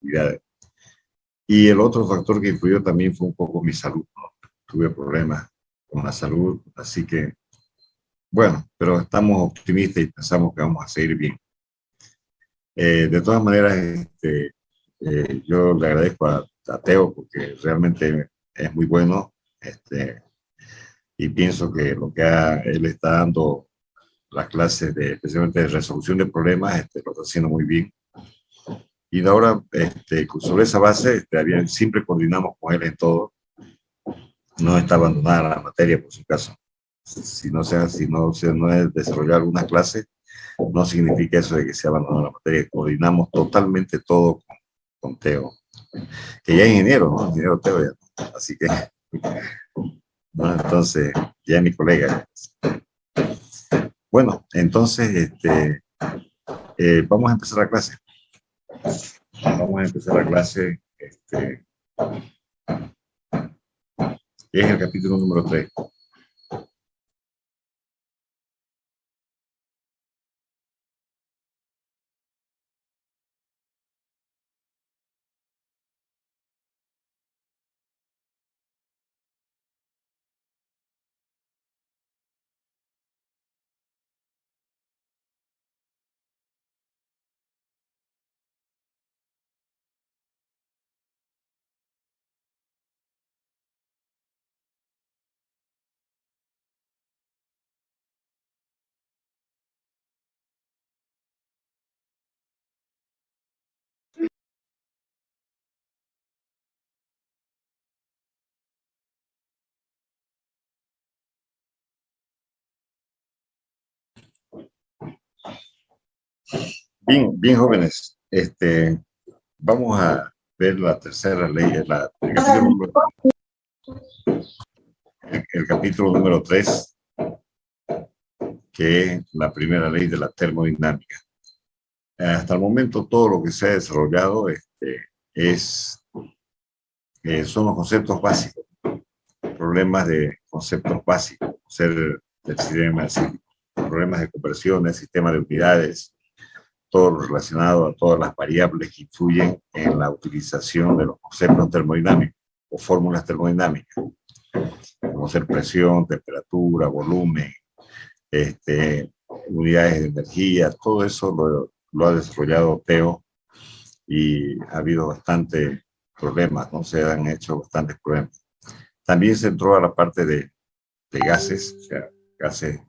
actividades. Y el otro factor que influyó también fue un poco mi salud, ¿no? Tuve problemas con la salud, así que, bueno, pero estamos optimistas y pensamos que vamos a seguir bien. De todas maneras, yo le agradezco a Teo porque realmente es muy bueno, y pienso que lo que él está dando las clases especialmente de resolución de problemas, lo está haciendo muy bien. Y ahora, sobre esa base, siempre coordinamos con él en todo. No está abandonada la materia, por su caso. Si no es desarrollar alguna clase, no significa eso de que se abandonó la materia. Coordinamos totalmente todo con Teo, que ya es ingeniero, ¿no? Ingeniero Teo ya. Así que, ¿no? Entonces, ya es mi colega. Bueno, entonces, vamos a empezar la clase. Vamos a empezar la clase, que es el capítulo número 3. Bien, bien, jóvenes. Vamos a ver la tercera ley, el capítulo número 3, que es la primera ley de la termodinámica. Hasta el momento todo lo que se ha desarrollado son los conceptos básicos, problemas de conceptos básicos, ser del sistema, problemas de conversiones, sistema de unidades, todo lo relacionado a todas las variables que influyen en la utilización de los conceptos termodinámicos o fórmulas termodinámicas, como ser presión, temperatura, volumen, unidades de energía. Todo eso lo ha desarrollado Teo y ha habido bastantes problemas, ¿no? Se han hecho bastantes problemas. También se entró a la parte de gases, o sea, gases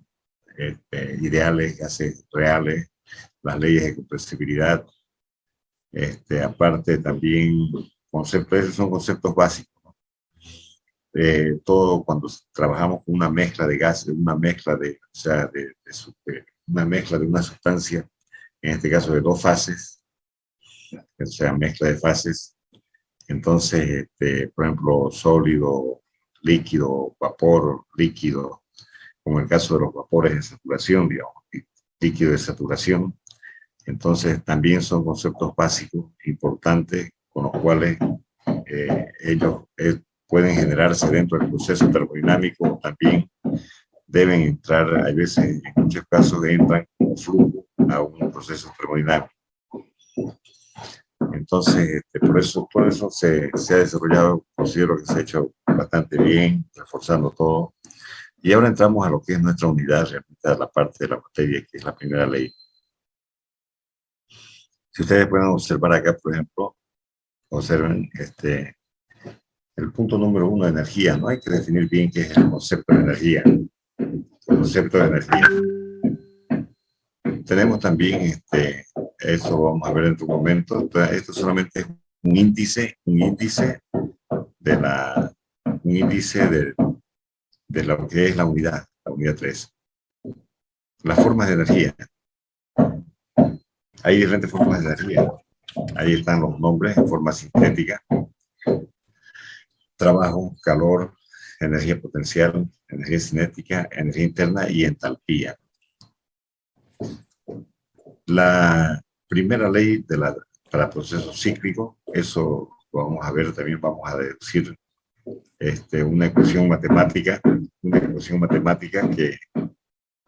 ideales, gases reales, las leyes de compresibilidad. Aparte también conceptos, esos son conceptos básicos, ¿no? Todo cuando trabajamos con una mezcla de gases, una mezcla una mezcla de una sustancia, en este caso de dos fases, o sea, mezcla de fases. Entonces, por ejemplo, sólido, líquido, vapor, líquido, como el caso de los vapores de saturación, digamos, líquido de saturación. Entonces, también son conceptos básicos importantes con los cuales ellos pueden generarse dentro del proceso termodinámico. También deben entrar, hay veces, en muchos casos, entran como flujo a un proceso termodinámico. Entonces, por eso se ha desarrollado, considero que se ha hecho bastante bien, reforzando todo. Y ahora entramos a lo que es nuestra unidad, realmente a la parte de la materia, que es la primera ley. Si ustedes pueden observar acá, por ejemplo, observen el punto número 1 de energía, ¿no? Hay que definir bien qué es el concepto de energía. El concepto de energía. Tenemos también, eso vamos a ver en un momento. Entonces, esto solamente es un índice de lo que es la unidad 3. Las formas de energía. Hay diferentes formas de energía. Ahí están los nombres en forma sintética. Trabajo, calor, energía potencial, energía cinética, energía interna y entalpía. La primera ley para procesos cíclicos, eso lo vamos a ver también, vamos a deducir una ecuación matemática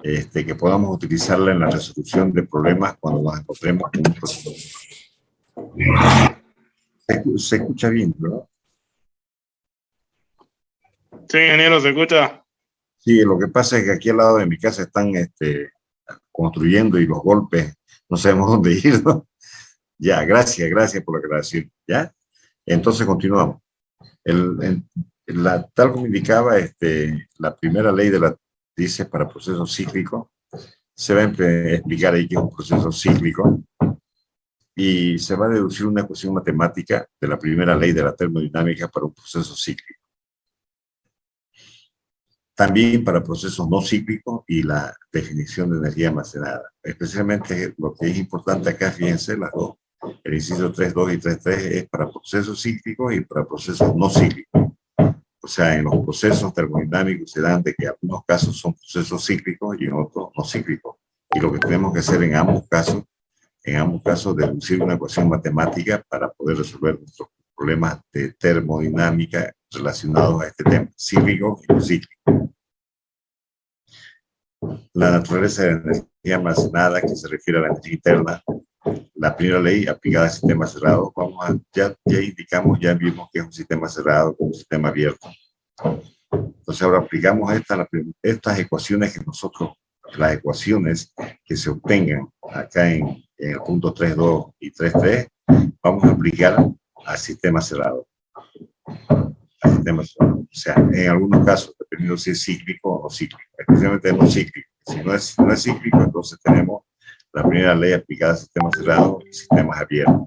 que podamos utilizarla en la resolución de problemas cuando nos encontremos con un proceso. Se escucha bien, ¿no? Sí, ingeniero, se escucha. Sí, lo que pasa es que aquí al lado de mi casa están construyendo y los golpes, no sabemos dónde ir, ¿no? Ya, gracias por la aclaración. ¿Ya? Entonces continuamos. Tal como indicaba, la primera ley de la dice para procesos cíclicos, se va a explicar ahí que es un proceso cíclico y se va a deducir una ecuación matemática de la primera ley de la termodinámica para un proceso cíclico. También para procesos no cíclicos y la definición de energía almacenada. Especialmente lo que es importante acá, fíjense, las dos, el inciso 3.2 y 3.3 es para procesos cíclicos y para procesos no cíclicos. O sea, en los procesos termodinámicos se dan de que en algunos casos son procesos cíclicos y en otros no cíclicos. Y lo que tenemos que hacer en ambos casos, deducir una ecuación matemática para poder resolver nuestros problemas de termodinámica relacionados a este tema, cíclico y no cíclico. La naturaleza de la energía almacenada, que se refiere a la energía interna, la primera ley aplicada al sistema cerrado, ya indicamos, ya vimos que es un sistema cerrado con un sistema abierto. Entonces ahora aplicamos estas ecuaciones las ecuaciones que se obtengan acá en el punto 3.2 y 3.3, vamos a aplicar al sistema cerrado. O sea, en algunos casos, dependiendo si es cíclico o no cíclico, especialmente no cíclico. Si no es cíclico, entonces tenemos la primera ley aplicada al sistema cerrado y sistemas abiertos.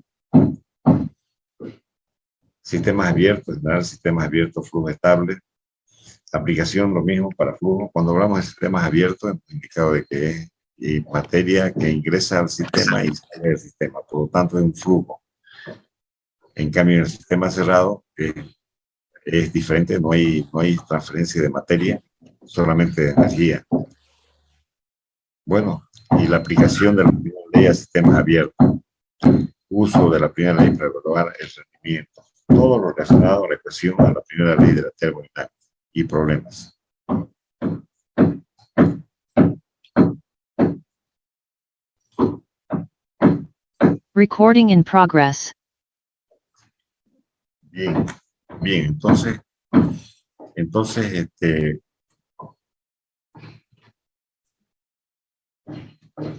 Sistemas abiertos, en general, sistemas abiertos, flujo estable. Aplicación, lo mismo para flujo. Cuando hablamos de sistemas abiertos, hemos indicado de que es materia que ingresa al sistema y sale del sistema. Por lo tanto, es un flujo. En cambio, en el sistema cerrado es diferente, no hay transferencia de materia, solamente de energía. Bueno, y la aplicación de la primera ley a sistemas abiertos. Uso de la primera ley para evaluar el rendimiento. Todo lo relacionado a la ecuación a la primera ley de la termodinámica y problemas. Recording in progress. Bien, entonces,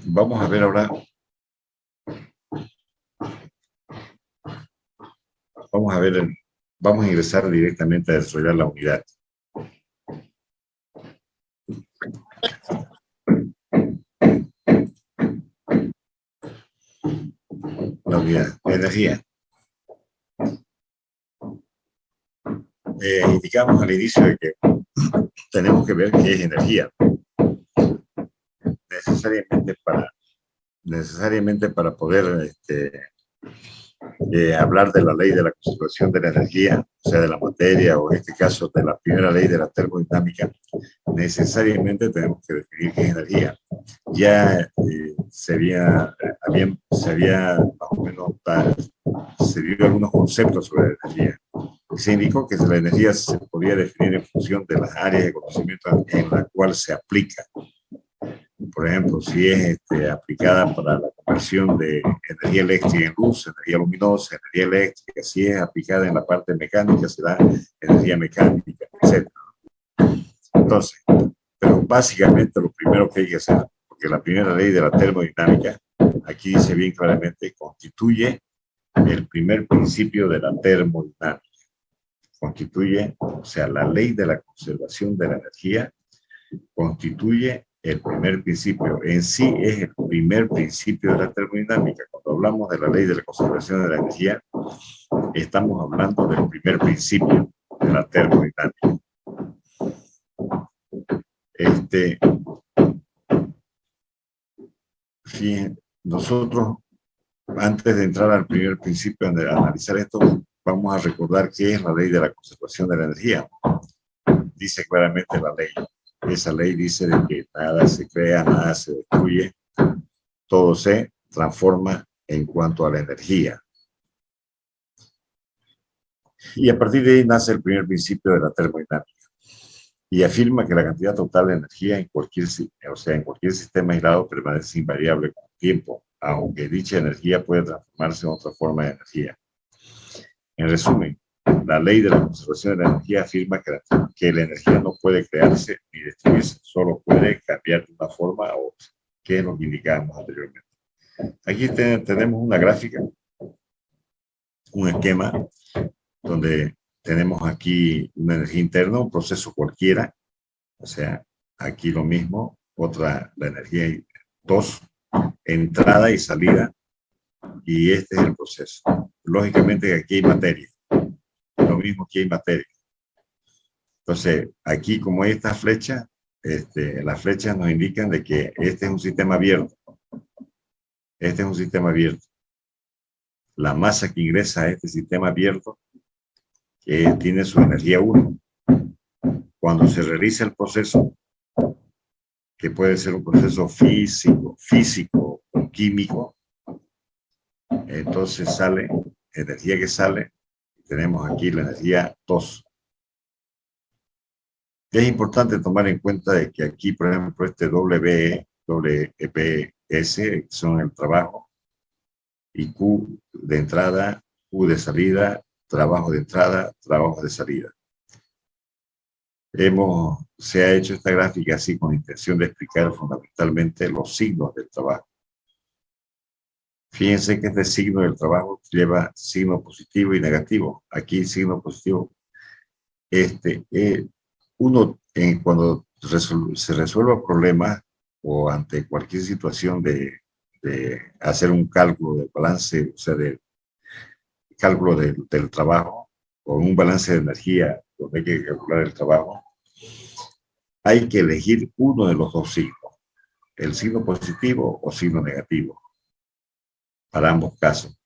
vamos a ver ahora, vamos a ingresar directamente a desarrollar la unidad. La unidad de energía. Indicamos al inicio de que tenemos que ver qué es energía. Necesariamente para poder hablar de la ley de la conservación de la energía, o sea, de la materia, o en este caso de la primera ley de la termodinámica, necesariamente tenemos que definir qué es energía. Ya se dio algunos conceptos sobre la energía. Se indicó que la energía se podía definir en función de las áreas de conocimiento en la cual se aplica. Por ejemplo, si es aplicada para la conversión de energía eléctrica en luz, energía luminosa, energía eléctrica, si es aplicada en la parte mecánica, será energía mecánica, etc. Entonces, pero básicamente lo primero que hay que hacer, porque la primera ley de la termodinámica, aquí dice bien claramente, constituye el primer principio de la termodinámica. Constituye, o sea, la ley de la conservación de la energía constituye el primer principio. En sí es el primer principio de la termodinámica. Cuando hablamos de la ley de la conservación de la energía, estamos hablando del primer principio de la termodinámica. Nosotros, antes de entrar al primer principio de analizar esto, vamos a recordar qué es la ley de la conservación de la energía. Dice claramente la ley. Esa ley dice de que nada se crea, nada se destruye, todo se transforma en cuanto a la energía. Y a partir de ahí nace el primer principio de la termodinámica. Y afirma que la cantidad total de energía en cualquier sistema aislado permanece invariable con el tiempo, aunque dicha energía puede transformarse en otra forma de energía. En resumen, la ley de la conservación de la energía afirma que la energía no puede crearse ni destruirse, solo puede cambiar de una forma a otra, que es lo que indicábamos anteriormente. Aquí tenemos una gráfica, un esquema, donde tenemos aquí una energía interna, un proceso cualquiera, o sea, aquí lo mismo, la energía 2, entrada y salida, y este es el proceso. Lógicamente aquí hay materia, lo mismo que hay materia. Entonces, aquí como hay esta flecha, las flechas nos indican de que este es un sistema abierto. Este es un sistema abierto. La masa que ingresa a este sistema abierto tiene su energía 1. Cuando se realiza el proceso, que puede ser un proceso físico o químico, entonces sale energía que sale. Tenemos aquí la energía 2. Es importante tomar en cuenta de que aquí, por ejemplo, este WPS son el trabajo, y Q de entrada, Q de salida, trabajo de entrada, trabajo de salida. Se ha hecho esta gráfica así con intención de explicar fundamentalmente los signos del trabajo. Fíjense que este signo del trabajo lleva signo positivo y negativo. Aquí signo positivo. Cuando se resuelva problemas o ante cualquier situación de hacer un cálculo del balance, o sea, del cálculo del trabajo, o un balance de energía donde hay que calcular el trabajo, hay que elegir uno de los dos signos, el signo positivo o signo negativo, para ambos casos.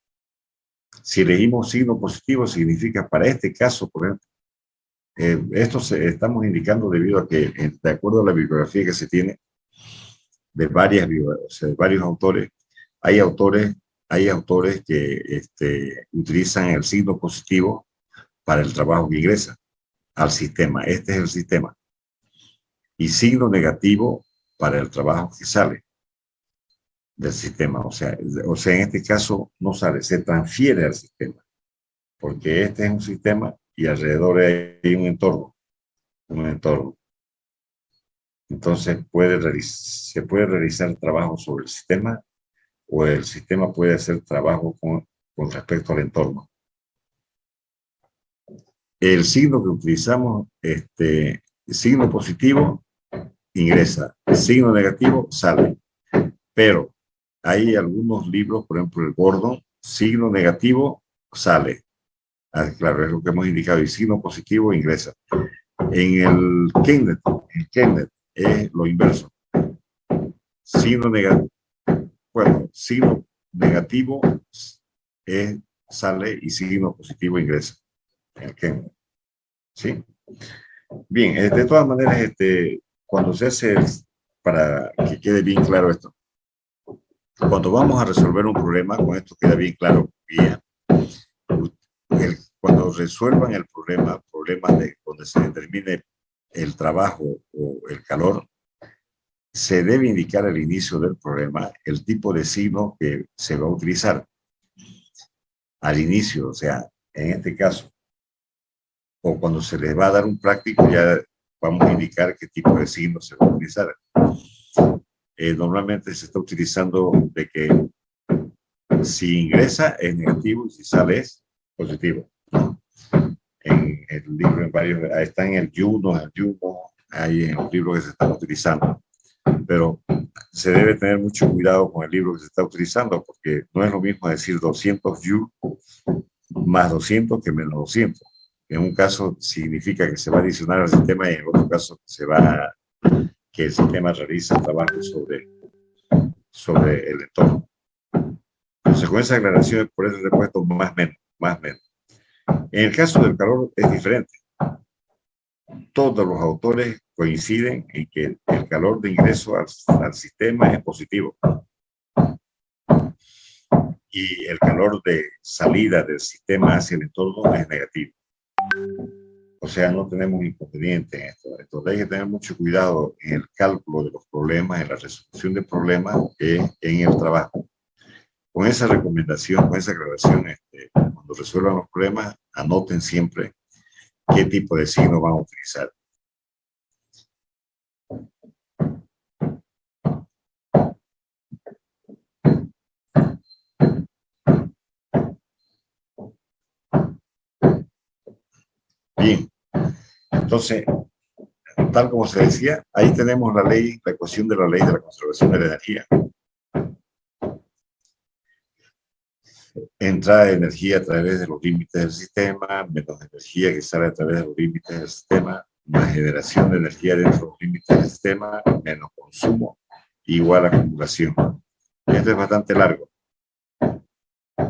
Si elegimos signo positivo, significa para este caso, por ejemplo, esto estamos indicando debido a que, de acuerdo a la bibliografía que se tiene, de varios autores, hay autores que utilizan el signo positivo para el trabajo que ingresa al sistema. Este es el sistema. Y signo negativo para el trabajo que sale del sistema. O sea, en este caso no sale, se transfiere al sistema. Porque este es un sistema y alrededor hay un entorno. Entonces se puede realizar trabajo sobre el sistema, o el sistema puede hacer trabajo con respecto al entorno. El signo que utilizamos, signo positivo, ingresa. Signo negativo, sale. Pero hay algunos libros, por ejemplo, el Gordon, signo negativo, sale. Claro, es lo que hemos indicado. Y signo positivo, ingresa. En el Kenneth es lo inverso. Signo negativo sale y signo positivo ingresa. El Kenneth. ¿Sí? Bien, de todas maneras, cuando se hace, para que quede bien claro esto, cuando vamos a resolver un problema, con esto queda bien claro, cuando resuelvan el problema de donde se determine el trabajo o el calor, se debe indicar al inicio del problema el tipo de signo que se va a utilizar. Al inicio, o sea, en este caso, o cuando se les va a dar un práctico, ya vamos a indicar qué tipo de signo se va a utilizar. Normalmente se está utilizando de que si ingresa es negativo y si sale es positivo. En el libro, está en el Juno, hay en los libros que se están utilizando. Pero se debe tener mucho cuidado con el libro que se está utilizando, porque no es lo mismo decir 200 U más 200 que menos 200. En un caso significa que se va a adicionar al sistema, y en otro caso que el sistema realiza trabajo sobre el entorno. Entonces, con esa aclaración, por eso he puesto más menos. En el caso del calor es diferente. Todos los autores coinciden en que el calor de ingreso al sistema es positivo. Y el calor de salida del sistema hacia el entorno es negativo. O sea, no tenemos inconveniente en esto. Entonces hay que tener mucho cuidado en el cálculo de los problemas, en la resolución de problemas en el trabajo. Con esa recomendación, con esa aclaración, cuando resuelvan los problemas, anoten siempre qué tipo de signo van a utilizar. Bien, entonces, tal como se decía, ahí tenemos la ley, la ecuación de la ley de la conservación de la energía. Entrada de energía a través de los límites del sistema, menos energía que sale a través de los límites del sistema, más generación de energía dentro de los límites del sistema, menos consumo, igual acumulación. Esto es bastante largo,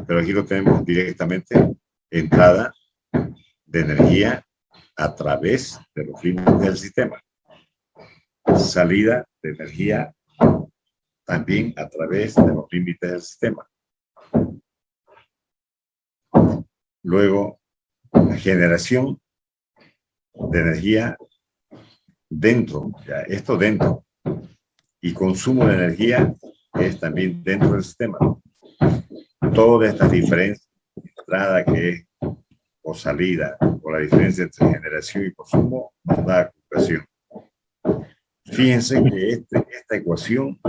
pero aquí lo tenemos directamente, entrada de energía a través de los límites del sistema, salida de energía también a través de los límites del sistema. Luego, la generación de energía dentro, ya esto dentro, y consumo de energía es también dentro del sistema. Todas estas diferencias, entrada que es o salida, o la diferencia entre generación y consumo, nos da acumulación. Fíjense que esta ecuación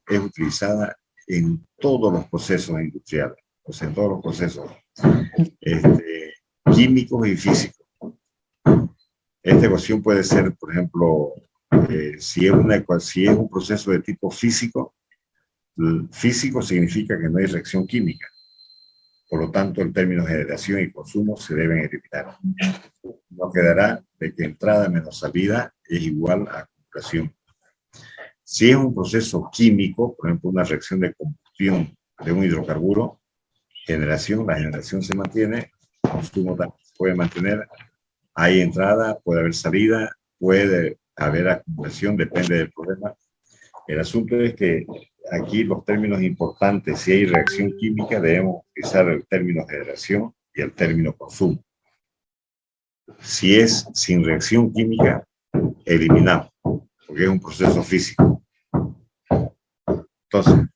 es utilizada en todos los procesos industriales, o sea, en todos los procesos químicos y físicos. Esta ecuación puede ser, por ejemplo, si es un proceso de tipo físico, físico significa que no hay reacción química. Por lo tanto, el término generación y consumo se deben eliminar. Nos quedará de que entrada menos salida es igual a acumulación. Si es un proceso químico, por ejemplo, una reacción de combustión de un hidrocarburo, la generación se mantiene, el consumo también se puede mantener, hay entrada, puede haber salida, puede haber acumulación, depende del problema. El asunto es que aquí los términos importantes, si hay reacción química, debemos utilizar el término generación y el término consumo. Si es sin reacción química, eliminamos, porque es un proceso físico. Entonces,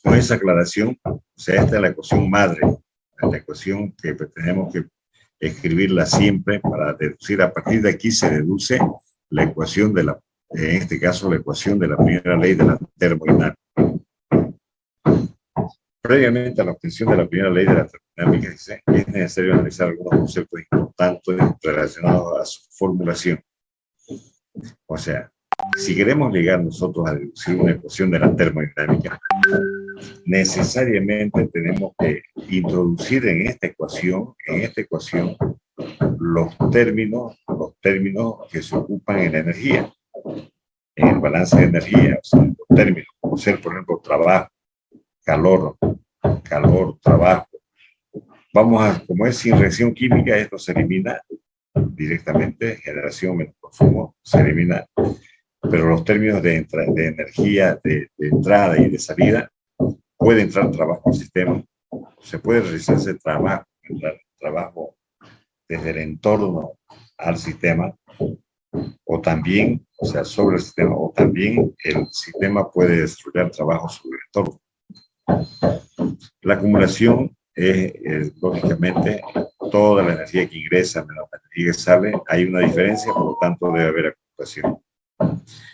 con esa aclaración, o sea, esta es la ecuación madre, la ecuación que tenemos que escribirla siempre para deducir. A partir de aquí se deduce la ecuación de la, en este caso, la ecuación de la primera ley de la termodinámica. Previamente a la obtención de la primera ley de la termodinámica, dice, es necesario analizar algunos conceptos importantes relacionados a su formulación. O sea, si queremos llegar nosotros a deducir una ecuación de la termodinámica, necesariamente tenemos que introducir en esta ecuación los términos que se ocupan en la energía, en el balance de energía, o sea, los términos, como ser, por ejemplo, trabajo, calor, trabajo. Como es sin reacción química, esto se elimina directamente, generación menos consumo, se elimina, pero los términos de energía, de entrada y de salida, puede entrar trabajo al sistema, se puede realizar ese trabajo desde el entorno al sistema, o también, o sea, sobre el sistema, o también el sistema puede desarrollar trabajo sobre el entorno. La acumulación es lógicamente toda la energía que ingresa menos la energía que sale, hay una diferencia, por lo tanto debe haber acumulación.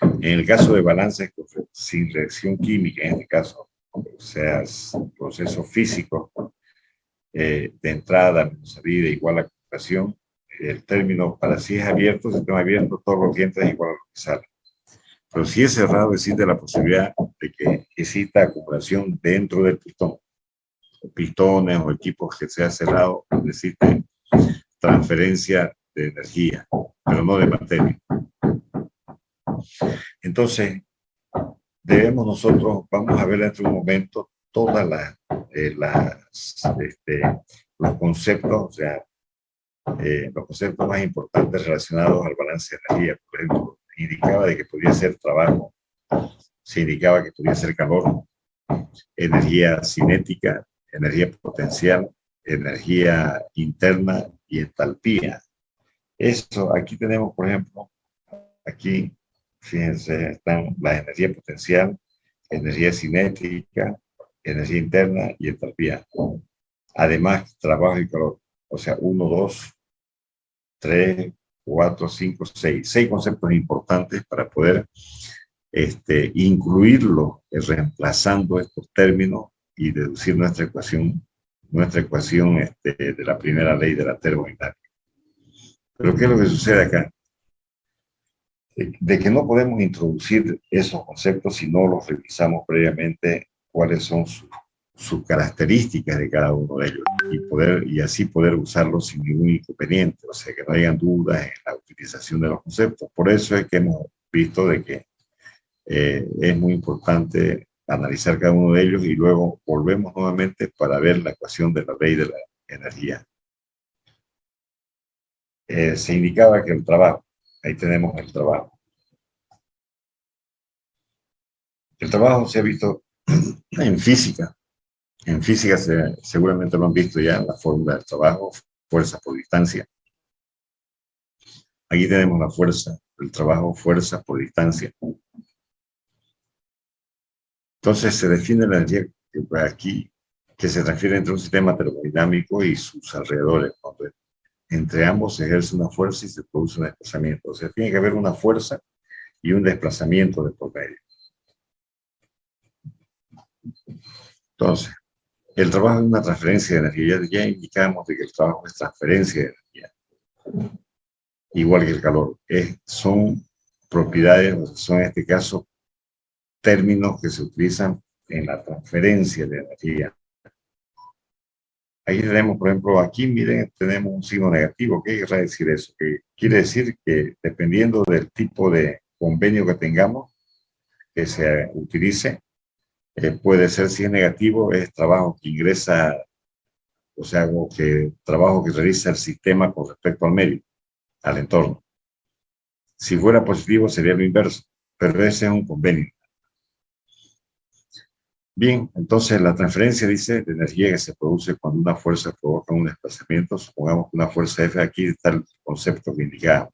En el caso de balances sin reacción química, en este caso, o sea, proceso físico de entrada menos salida igual a acumulación, el término para si es abierto, sistema abierto, todo lo que entra es igual a lo que sale. Pero si es cerrado, existe la posibilidad de que exista acumulación dentro del pistón. Pistones o equipos que sea cerrado, existe transferencia de energía, pero no de materia. Entonces, vamos a ver dentro de un momento todas los conceptos, o sea, los conceptos más importantes relacionados al balance de energía. Por ejemplo, indicaba de que podría ser trabajo, se indicaba que podría ser calor, energía cinética, energía potencial, energía interna y entalpía. Esto, aquí tenemos, por ejemplo, aquí, fíjense, están la energía potencial, energía cinética, energía interna y entalpía. además trabajo y calor. O sea, 1, 2, 3, 4, 5, 6. 6 conceptos importantes para poder incluirlo, reemplazando estos términos y deducir nuestra ecuación de la primera ley de la termodinámica. Pero ¿qué es lo que sucede acá? De que no podemos introducir esos conceptos si no los revisamos previamente cuáles son sus características de cada uno de ellos y así poder usarlos sin ningún inconveniente, o sea, que no hayan dudas en la utilización de los conceptos. Por eso es que hemos visto de que es muy importante analizar cada uno de ellos y luego volvemos nuevamente para ver la ecuación de la ley de la energía. Se indicaba que el trabajo, ahí tenemos el trabajo. El trabajo se ha visto en física. En física seguramente lo han visto ya, la fórmula del trabajo, fuerza por distancia. Aquí tenemos la fuerza del trabajo, fuerza por distancia. Entonces se define la energía aquí que se transfiere entre un sistema termodinámico y sus alrededores. Cuando entre ambos se ejerce una fuerza y se produce un desplazamiento. O sea, tiene que haber una fuerza y un desplazamiento de por medio. Entonces, el trabajo es una transferencia de energía. Ya indicamos de que el trabajo es transferencia de energía. Igual que el calor. Son propiedades, son en este caso términos que se utilizan en la transferencia de energía. Aquí tenemos, por ejemplo, aquí miren, tenemos un signo negativo. ¿Qué quiere decir eso? Que quiere decir que dependiendo del tipo de convenio que tengamos, que se utilice, puede ser, si es negativo, es trabajo que ingresa, o sea, trabajo que realiza el sistema con respecto al medio, al entorno. Si fuera positivo sería lo inverso, pero ese es un convenio. Bien, entonces la transferencia dice de energía que se produce cuando una fuerza provoca un desplazamiento. Supongamos que una fuerza F, aquí está el concepto que indicamos.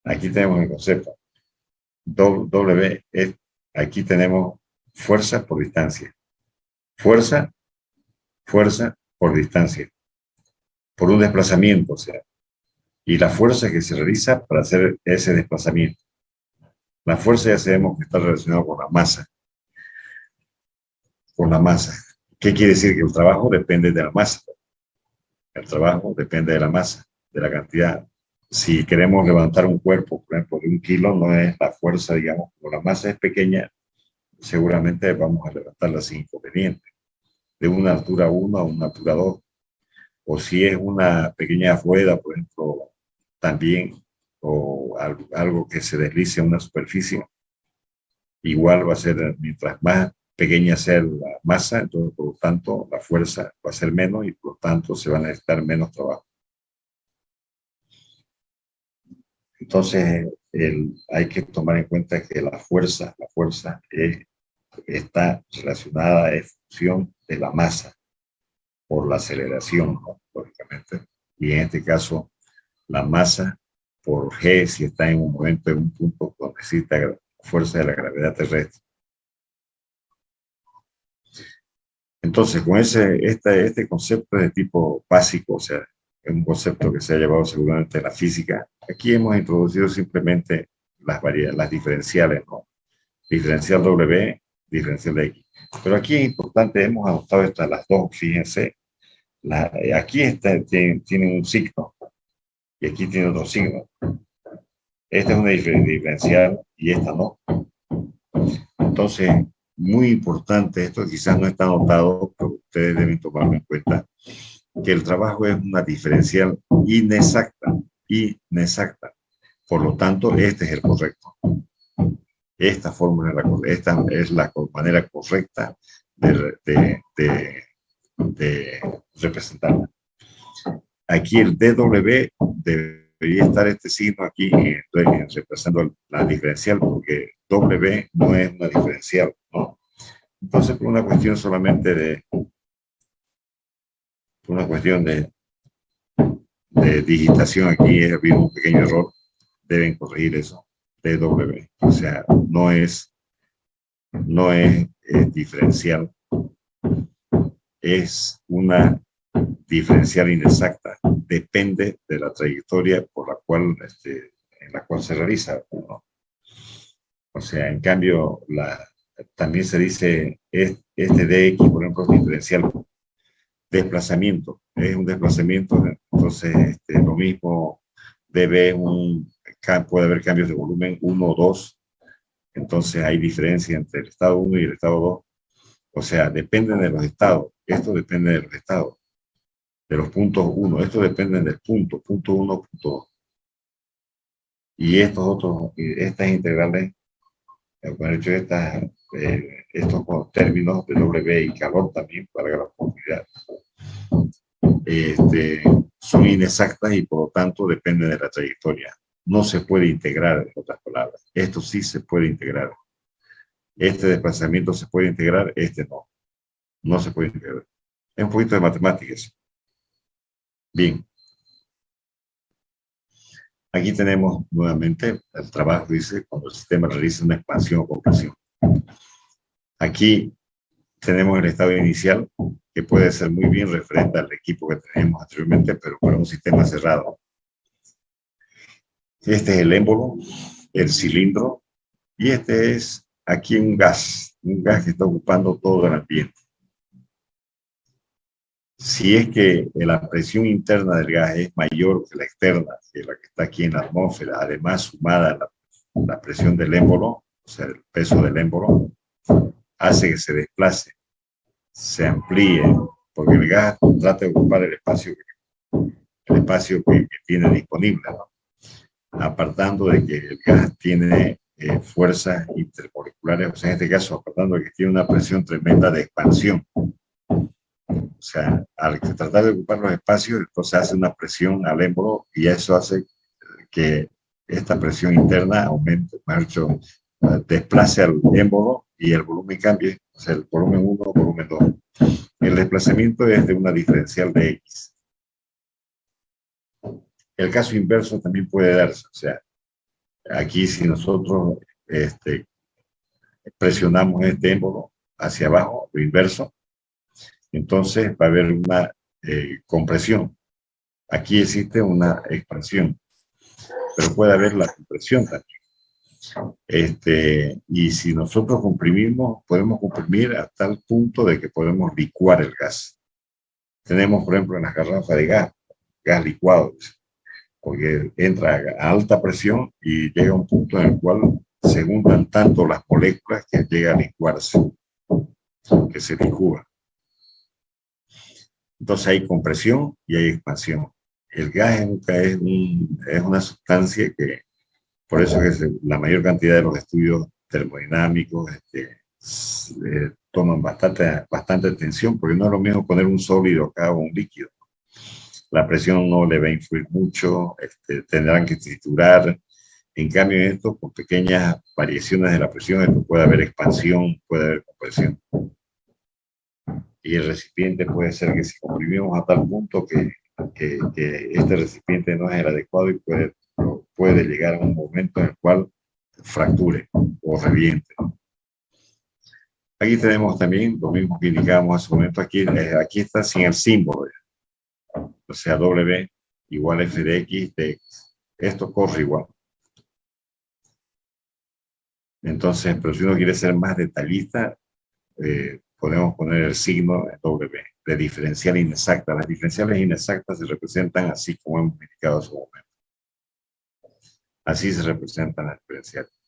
Aquí tenemos el concepto. W, aquí tenemos fuerza por distancia. Fuerza por distancia. Por un desplazamiento, o sea, y la fuerza que se realiza para hacer ese desplazamiento. La fuerza ya sabemos que está relacionada con la masa. Con la masa. ¿Qué quiere decir? Que el trabajo depende de la masa. El trabajo depende de la masa, de la cantidad. Si queremos levantar un cuerpo, por ejemplo, de 1 kilo, no es la fuerza, digamos, como la masa es pequeña, seguramente vamos a levantarla sin inconveniente. De una altura 1 a una altura 2. O si es una pequeña rueda, por ejemplo, también, o algo que se deslice en una superficie, igual va a ser, mientras más pequeña sea la masa, entonces por lo tanto la fuerza va a ser menos y por lo tanto se va a necesitar menos trabajo. Entonces hay que tomar en cuenta que la fuerza está relacionada en función de la masa, por la aceleración, ¿no? Lógicamente. Y en este caso, la masa por G, si está en un momento, en un punto donde existe la fuerza de la gravedad terrestre. Entonces, con este concepto de tipo básico, o sea, es un concepto que se ha llevado seguramente en la física, aquí hemos introducido simplemente las diferenciales, ¿no? Diferencial W, diferencial de X. Pero aquí es importante, hemos adoptado las dos, fíjense. Aquí tiene un signo y aquí tiene otro signo. Esta es una diferencial y esta no. Entonces, muy importante, esto quizás no está anotado, pero ustedes deben tomarlo en cuenta, que el trabajo es una diferencial inexacta. Por lo tanto, este es el correcto. Esta fórmula esta es la manera correcta de representarla. Aquí el DW debería estar este signo aquí representando la diferencial, porque W no es una diferencial, ¿no? Entonces, por una cuestión solamente de digitación aquí, ha habido un pequeño error. deben corregir eso, DW. O sea, no es diferencial, es una diferencial inexacta, depende de la trayectoria por la cual, en la cual se realiza, ¿no? O sea, en cambio, también se dice, este DX, por ejemplo, es diferencial desplazamiento, es un desplazamiento, entonces lo mismo puede haber cambios de volumen 1 o 2, entonces hay diferencia entre el estado 1 y el estado 2, o sea, dependen de los estados, esto depende de los estados, de los puntos 1, esto depende del punto 1, punto 2. Y estas integrales, con hecho estos términos de W y calor también, para la profundidad, son inexactas y por lo tanto dependen de la trayectoria. No se puede integrar, en otras palabras. Esto sí se puede integrar. Este desplazamiento se puede integrar, no. No se puede integrar. Es un poquito de matemáticas. Bien. Aquí tenemos nuevamente el trabajo, dice, cuando el sistema realiza una expansión o compresión. Aquí tenemos el estado inicial, que puede ser muy bien referente al equipo que tenemos anteriormente, pero para un sistema cerrado. Este es el émbolo, el cilindro, y este es aquí un gas que está ocupando todo el ambiente. Si es que la presión interna del gas es mayor que la externa, que la que está aquí en la atmósfera, además sumada a la presión del émbolo, o sea, el peso del émbolo, hace que se desplace, se amplíe, porque el gas trata de ocupar el espacio que tiene disponible, ¿no? Apartando de que el gas tiene fuerzas intermoleculares, o sea, en este caso, apartando de que tiene una presión tremenda de expansión. O sea, al tratar de ocupar los espacios, entonces hace una presión al émbolo y eso hace que esta presión interna aumente, desplace al émbolo y el volumen cambie, o sea, el volumen 1, volumen 2. El desplazamiento es de una diferencial de X. El caso inverso también puede darse, o sea, aquí si nosotros presionamos este émbolo hacia abajo, lo inverso, entonces va a haber una compresión. Aquí existe una expansión, pero puede haber la compresión también. Y si nosotros comprimimos, podemos comprimir a tal punto de que podemos licuar el gas. Tenemos, por ejemplo, en las garrafas de gas licuado, porque entra a alta presión y llega a un punto en el cual se juntan tanto las moléculas que llega a licuarse, que se licúa. Entonces hay compresión y hay expansión. El gas es una sustancia que, por eso es que la mayor cantidad de los estudios termodinámicos toman bastante atención, porque no es lo mismo poner un sólido acá o un líquido. La presión no le va a influir mucho, tendrán que triturar. En cambio, esto, con pequeñas variaciones de la presión, puede haber expansión, puede haber compresión. Y el recipiente puede ser que si comprimimos a tal punto que este recipiente no es el adecuado y puede llegar a un momento en el cual fracture o reviente. Aquí tenemos también lo mismo que indicábamos hace un momento. Aquí está sin el símbolo. O sea, W igual F de X de X. Esto corre igual. Entonces, pero si uno quiere ser más detallista, podemos poner el signo W, de diferencial inexacta. Las diferenciales inexactas se representan así como hemos indicado hace un momento. Así se representan las diferenciales.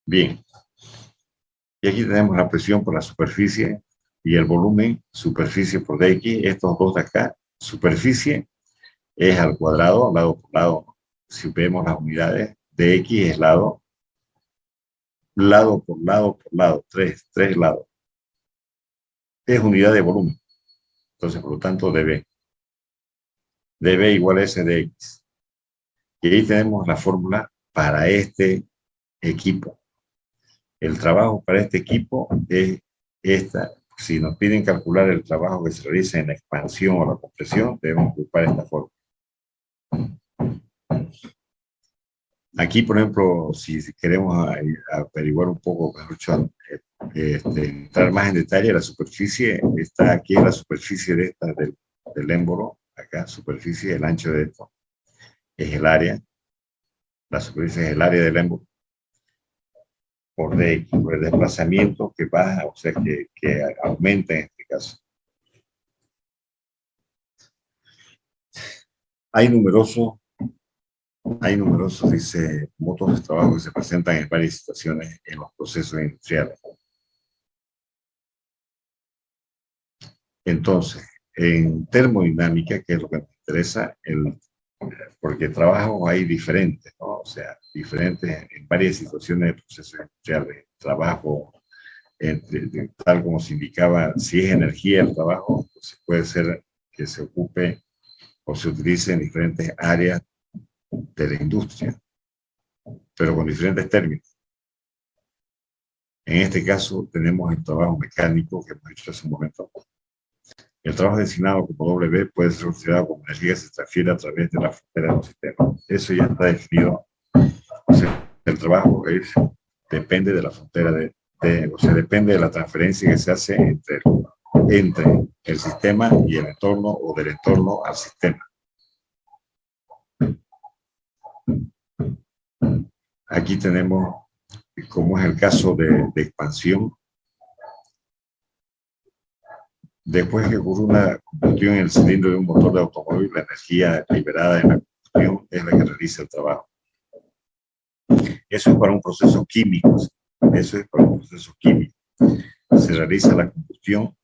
Bien. Y aquí tenemos la presión por la superficie y el volumen, superficie por dx. Estos dos de acá, superficie es al cuadrado, lado por lado. Si vemos las unidades, dx es lado por lado, tres lados. Es unidad de volumen. Entonces, por lo tanto, dB igual a S de X. Y ahí tenemos la fórmula para este equipo. El trabajo para este equipo es esta. Si nos piden calcular el trabajo que se realiza en la expansión o la compresión, debemos ocupar esta fórmula. Aquí, por ejemplo, si queremos averiguar un poco, mucho, entrar más en detalle, la superficie está aquí en la superficie de esta del émbolo, acá, superficie, el ancho de esto, es el área, la superficie es el área del émbolo, por dx, por el desplazamiento que baja, o sea, que aumenta en este caso. Hay numerosos, dice, métodos de trabajo que se presentan en varias situaciones en los procesos industriales. Entonces, en termodinámica, que es lo que nos interesa, porque trabajos hay diferentes, ¿no? O sea, diferentes en varias situaciones de procesos industriales. Trabajo, tal como se indicaba, si es energía el trabajo, pues puede ser que se ocupe o se utilice en diferentes áreas de la industria, pero con diferentes términos. En este caso tenemos el trabajo mecánico que hemos dicho hace un momento. El trabajo designado como W puede ser considerado como energía que se transfiere a través de la frontera de los sistemas. Eso ya está definido. O sea, el trabajo depende de la frontera o sea, depende de la transferencia que se hace entre el sistema y el entorno, o del entorno al sistema. Aquí tenemos, como es el caso de expansión, después que ocurre una combustión en el cilindro de un motor de automóvil, la energía liberada en la combustión es la que realiza el trabajo. Eso es para un proceso químico. Eso es para un proceso químico. Se realiza la combustión,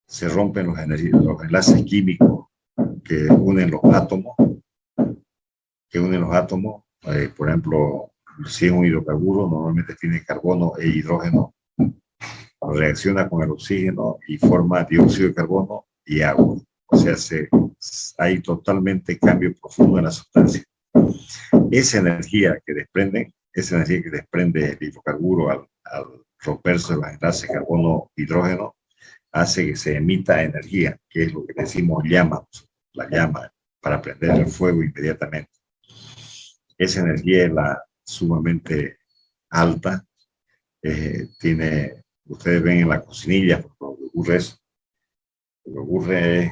se rompen los enlaces químicos que unen los átomos, por ejemplo, si es un hidrocarburo, normalmente tiene carbono e hidrógeno, reacciona con el oxígeno y forma dióxido de carbono y agua. O sea, hay totalmente cambio profundo en la sustancia. Esa energía que desprende el hidrocarburo al romperse los enlaces carbono-hidrógeno, hace que se emita energía, que es lo que decimos llama, la llama, para prender el fuego inmediatamente. Esa energía es la sumamente alta. Ustedes ven en la cocinilla, lo que ocurre es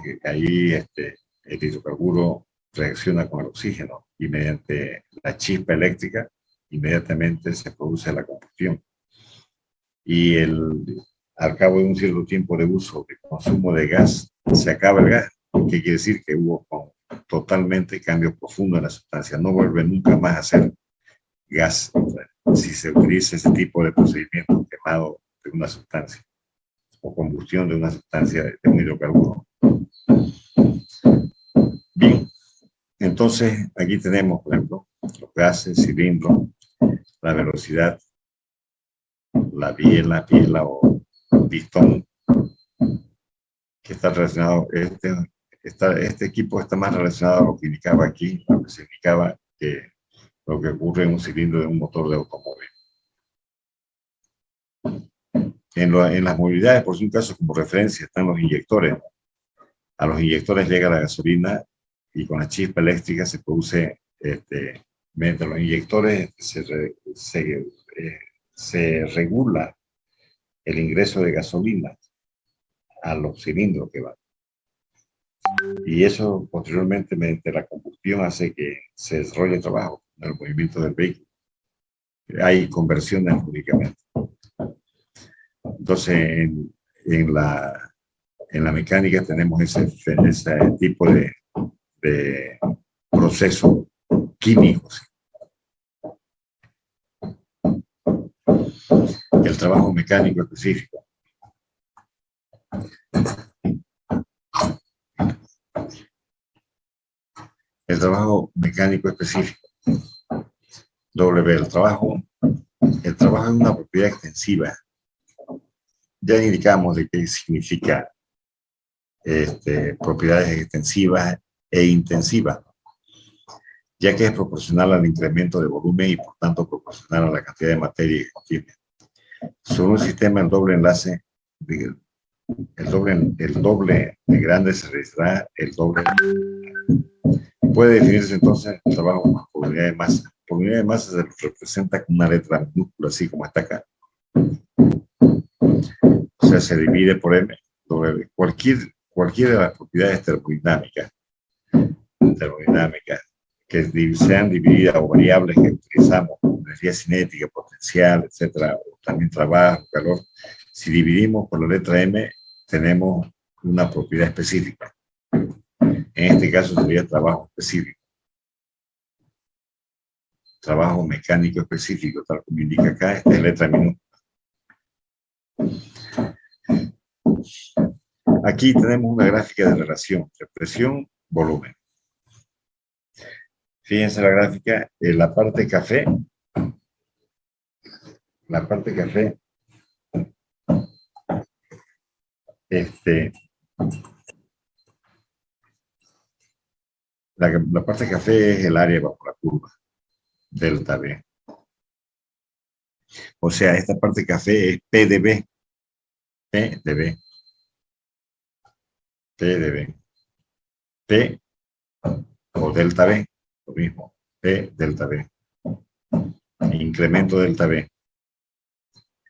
que ahí el hidrocarburo reacciona con el oxígeno y mediante la chispa eléctrica inmediatamente se produce la combustión. Y al cabo de un cierto tiempo de uso, de consumo de gas, se acaba el gas, que quiere decir que hubo totalmente cambio profundo en la sustancia. No vuelve nunca más a ser gas si se utiliza ese tipo de procedimiento quemado de una sustancia o combustión de una sustancia, de un hidrocarburo. Bien, entonces aquí tenemos, por ejemplo, los gases, cilindros, la velocidad, la biela o pistón, que está relacionado, este equipo está más relacionado a lo que indicaba aquí, lo que se indicaba que lo que ocurre en un cilindro de un motor de automóvil. En las movilidades, por un caso como referencia, están los inyectores. A los inyectores llega la gasolina y con la chispa eléctrica se produce, mediante los inyectores se regula el ingreso de gasolina a los cilindros que van. Y eso posteriormente, mediante la combustión, hace que se desarrolle el trabajo, el movimiento del vehículo. Hay conversiones únicamente. Entonces, en la mecánica tenemos ese tipo de procesos químicos. El trabajo mecánico específico. El trabajo mecánico específico. El trabajo es una propiedad extensiva. Ya indicamos de qué significa propiedades extensivas e intensivas, ya que es proporcional al incremento de volumen y por tanto proporcional a la cantidad de materia que contiene. Sobre un sistema, el doble de grande se realizará el doble. Puede definirse entonces el trabajo con probabilidad de masa por unidad de masa se representa con una letra minúscula, así como está acá. O sea, se divide por M. Cualquiera de las propiedades termodinámicas que sean divididas o variables que utilizamos, energía cinética, potencial, etcétera, o también trabajo, calor, si dividimos por la letra M, tenemos una propiedad específica. En este caso sería trabajo específico. Trabajo mecánico específico, tal como indica acá, esta es letra minúscula. Aquí tenemos una gráfica de relación entre presión, volumen. Fíjense la gráfica, en la parte café, la parte café, la parte café es el área bajo la curva, delta B. O sea, esta parte café es P de B, P de B, P de B, P o delta B, lo mismo, P delta B, incremento delta B.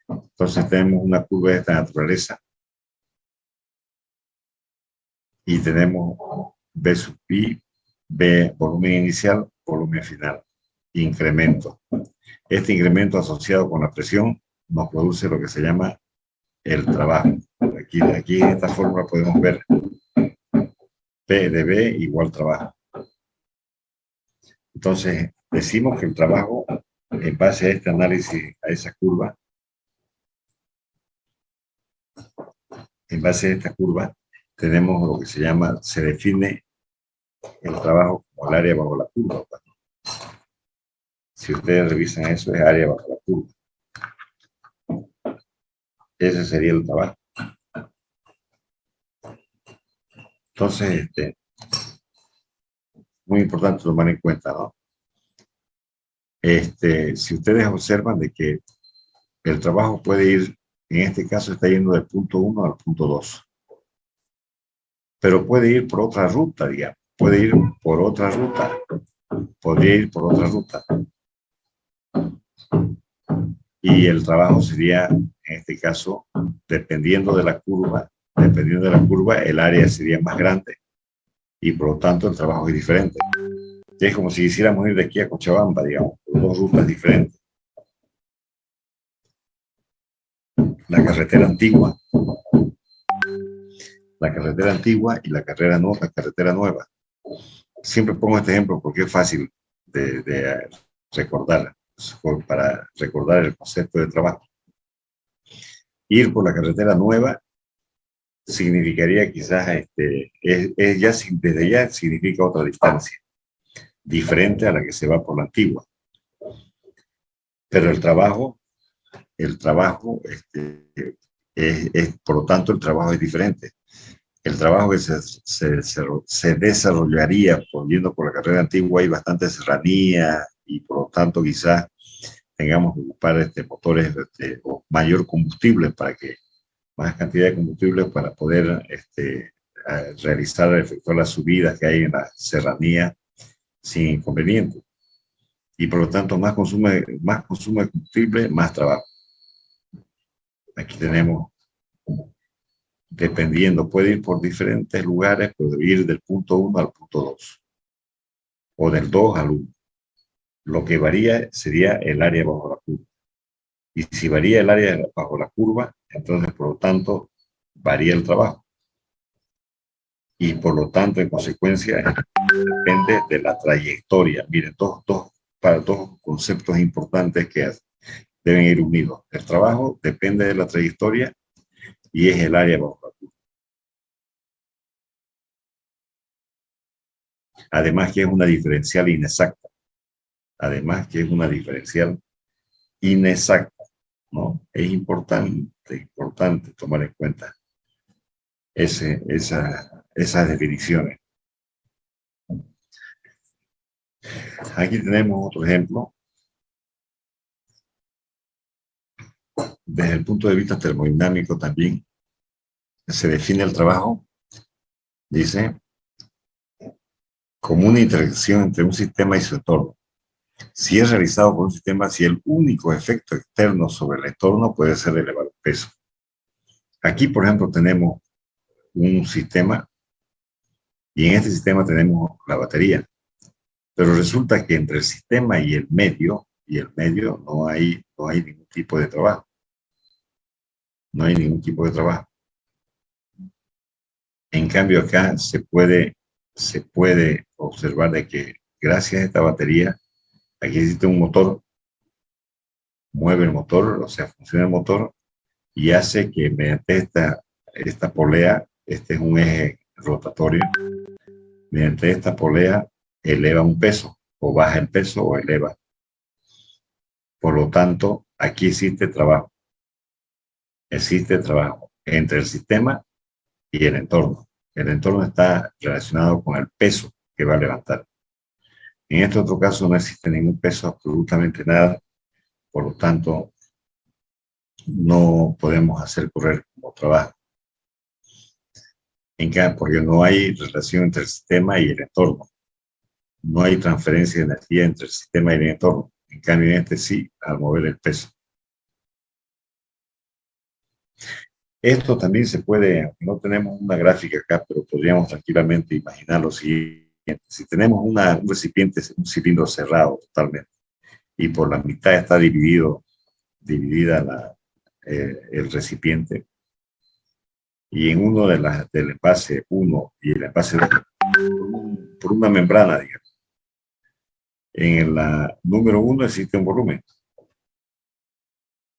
Entonces tenemos una curva de esta naturaleza y tenemos B sub I, B volumen inicial, volumen final, incremento. Este incremento asociado con la presión nos produce lo que se llama el trabajo. Aquí en esta fórmula podemos ver P de B igual trabajo. Entonces decimos que el trabajo, en base a este análisis, a esa curva, en base a esta curva, tenemos lo que se define el trabajo como el área bajo la curva. Si ustedes revisan eso, es área bajo la curva. Ese sería el trabajo. Entonces, muy importante tomar en cuenta, ¿no? Si ustedes observan de que el trabajo puede ir, en este caso está yendo del punto 1 al punto 2. Pero puede ir por otra ruta, digamos. Puede ir por otra ruta. Podría ir por otra ruta. Y el trabajo sería, en este caso, dependiendo de la curva, el área sería más grande y por lo tanto el trabajo es diferente. Es como si quisiéramos ir de aquí a Cochabamba, digamos, por dos rutas diferentes. La carretera antigua y la carretera nueva. Siempre pongo este ejemplo porque es fácil de recordar, para recordar el concepto de trabajo. Ir por la carretera nueva significaría quizás, desde ya significa otra distancia, diferente a la que se va por la antigua. Pero el trabajo, por lo tanto, el trabajo es diferente. El trabajo que se desarrollaría yendo por la carrera antigua hay bastante serranía y por lo tanto quizás tengamos que ocupar motores o mayor combustible más cantidad de combustible para poder efectuar las subidas que hay en la serranía sin inconveniente. Y por lo tanto más consumo de combustible, más trabajo. Aquí tenemos, dependiendo, puede ir por diferentes lugares, puede ir del punto 1 al punto 2 o del 2 al 1. Lo que varía sería el área bajo la curva. Y si varía el área bajo la curva, entonces por lo tanto varía el trabajo. Y por lo tanto, en consecuencia, depende de la trayectoria. Miren, dos conceptos importantes que deben ir unidos. El trabajo depende de la trayectoria y es el área bajo la curva. Además que es una diferencial inexacta. ¿No? Es importante tomar en cuenta esas definiciones. Aquí tenemos otro ejemplo. Desde el punto de vista termodinámico también se define el trabajo, dice, como una interacción entre un sistema y su entorno. Si es realizado por un sistema, si el único efecto externo sobre el entorno puede ser elevar el peso. Aquí, por ejemplo, tenemos un sistema y en este sistema tenemos la batería. Pero resulta que entre el sistema y el medio no hay ningún tipo de trabajo. No hay ningún tipo de trabajo. En cambio, acá se puede observar de que gracias a esta batería, aquí existe un motor, mueve el motor, o sea, funciona el motor y hace que mediante esta polea, este es un eje rotatorio, mediante esta polea eleva un peso, o baja el peso o eleva. Por lo tanto, aquí existe trabajo. Existe trabajo entre el sistema y el entorno. El entorno está relacionado con el peso que va a levantar. En este otro caso no existe ningún peso, absolutamente nada. Por lo tanto, no podemos hacer correr como trabajo. Porque no hay relación entre el sistema y el entorno. No hay transferencia de energía entre el sistema y el entorno. En cambio, en este sí, al mover el peso. Esto también se puede, aunque no tenemos una gráfica acá, pero podríamos tranquilamente imaginar lo siguiente. Si tenemos un recipiente, un cilindro cerrado totalmente, y por la mitad está dividida el recipiente, y en uno del envase 1 y el envase 2, por una membrana, digamos. En la número 1 existe un volumen,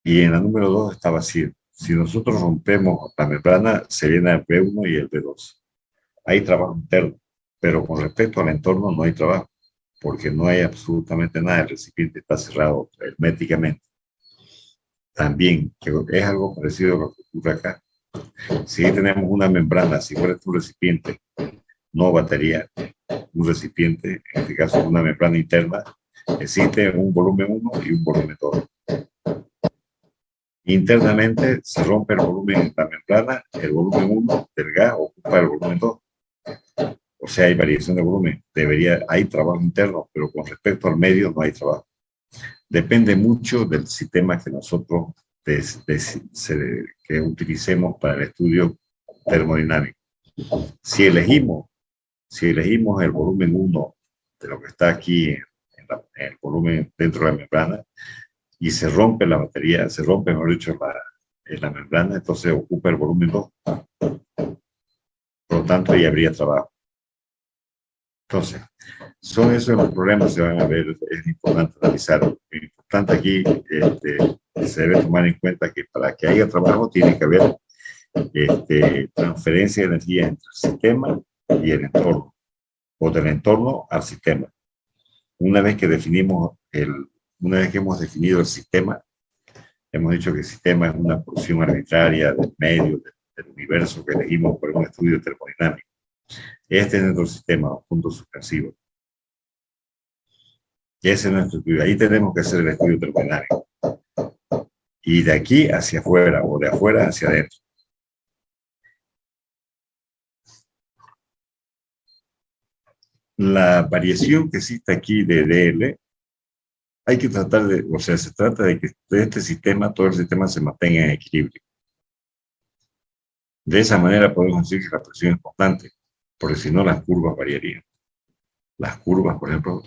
y en la número 2 está vacío. Si nosotros rompemos la membrana, se llena el B1 y el B2. Hay trabajo interno, pero con respecto al entorno no hay trabajo, porque no hay absolutamente nada. El recipiente está cerrado herméticamente. También, que es algo parecido a lo que ocurre acá. Si tenemos una membrana, si fuera un recipiente, no batería, un recipiente, en este caso una membrana interna, existe un volumen 1 y un volumen 2. Internamente se rompe el volumen de la membrana, el volumen 1 del gas ocupa el volumen 2. O sea, hay variación de volumen. Hay trabajo interno, pero con respecto al medio no hay trabajo. Depende mucho del sistema que nosotros que utilicemos para el estudio termodinámico. Si elegimos el volumen 1 de lo que está aquí en el volumen dentro de la membrana, y se rompe la batería, se rompe, mejor dicho, la membrana, entonces ocupa el volumen 2. Por lo tanto, ahí habría trabajo. Entonces, son esos los problemas que se van a ver, es importante analizar. Lo importante aquí se debe tomar en cuenta que para que haya trabajo tiene que haber transferencia de energía entre el sistema y el entorno, o del entorno al sistema. Una vez que hemos definido el sistema, hemos dicho que el sistema es una porción arbitraria del medio, del universo que elegimos por un estudio termodinámico. Este es nuestro sistema, los puntos suspensivos. Ese es nuestro estudio. Ahí tenemos que hacer el estudio termodinámico. Y de aquí hacia afuera, o de afuera hacia adentro. La variación que existe aquí de DL, hay que tratar se trata de que de este sistema, todo el sistema se mantenga en equilibrio. De esa manera podemos decir que la presión es constante, porque si no las curvas variarían. Las curvas, por ejemplo,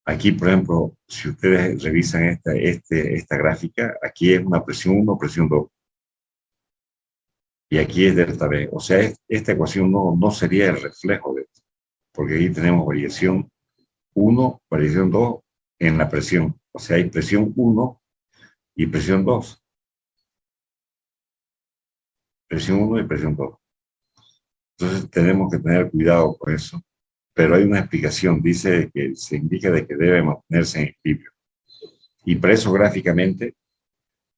aquí, por ejemplo, si ustedes revisan esta gráfica, aquí es una presión 1, presión 2. Y aquí es delta B. O sea, esta ecuación no sería el reflejo de esto, porque aquí tenemos variación 1, variación 2 en la presión. O sea, hay presión 1 y presión 2. Presión 1 y presión 2. Entonces tenemos que tener cuidado con eso. Pero hay una explicación, dice que se indica de que debe mantenerse en equilibrio. Y para eso gráficamente,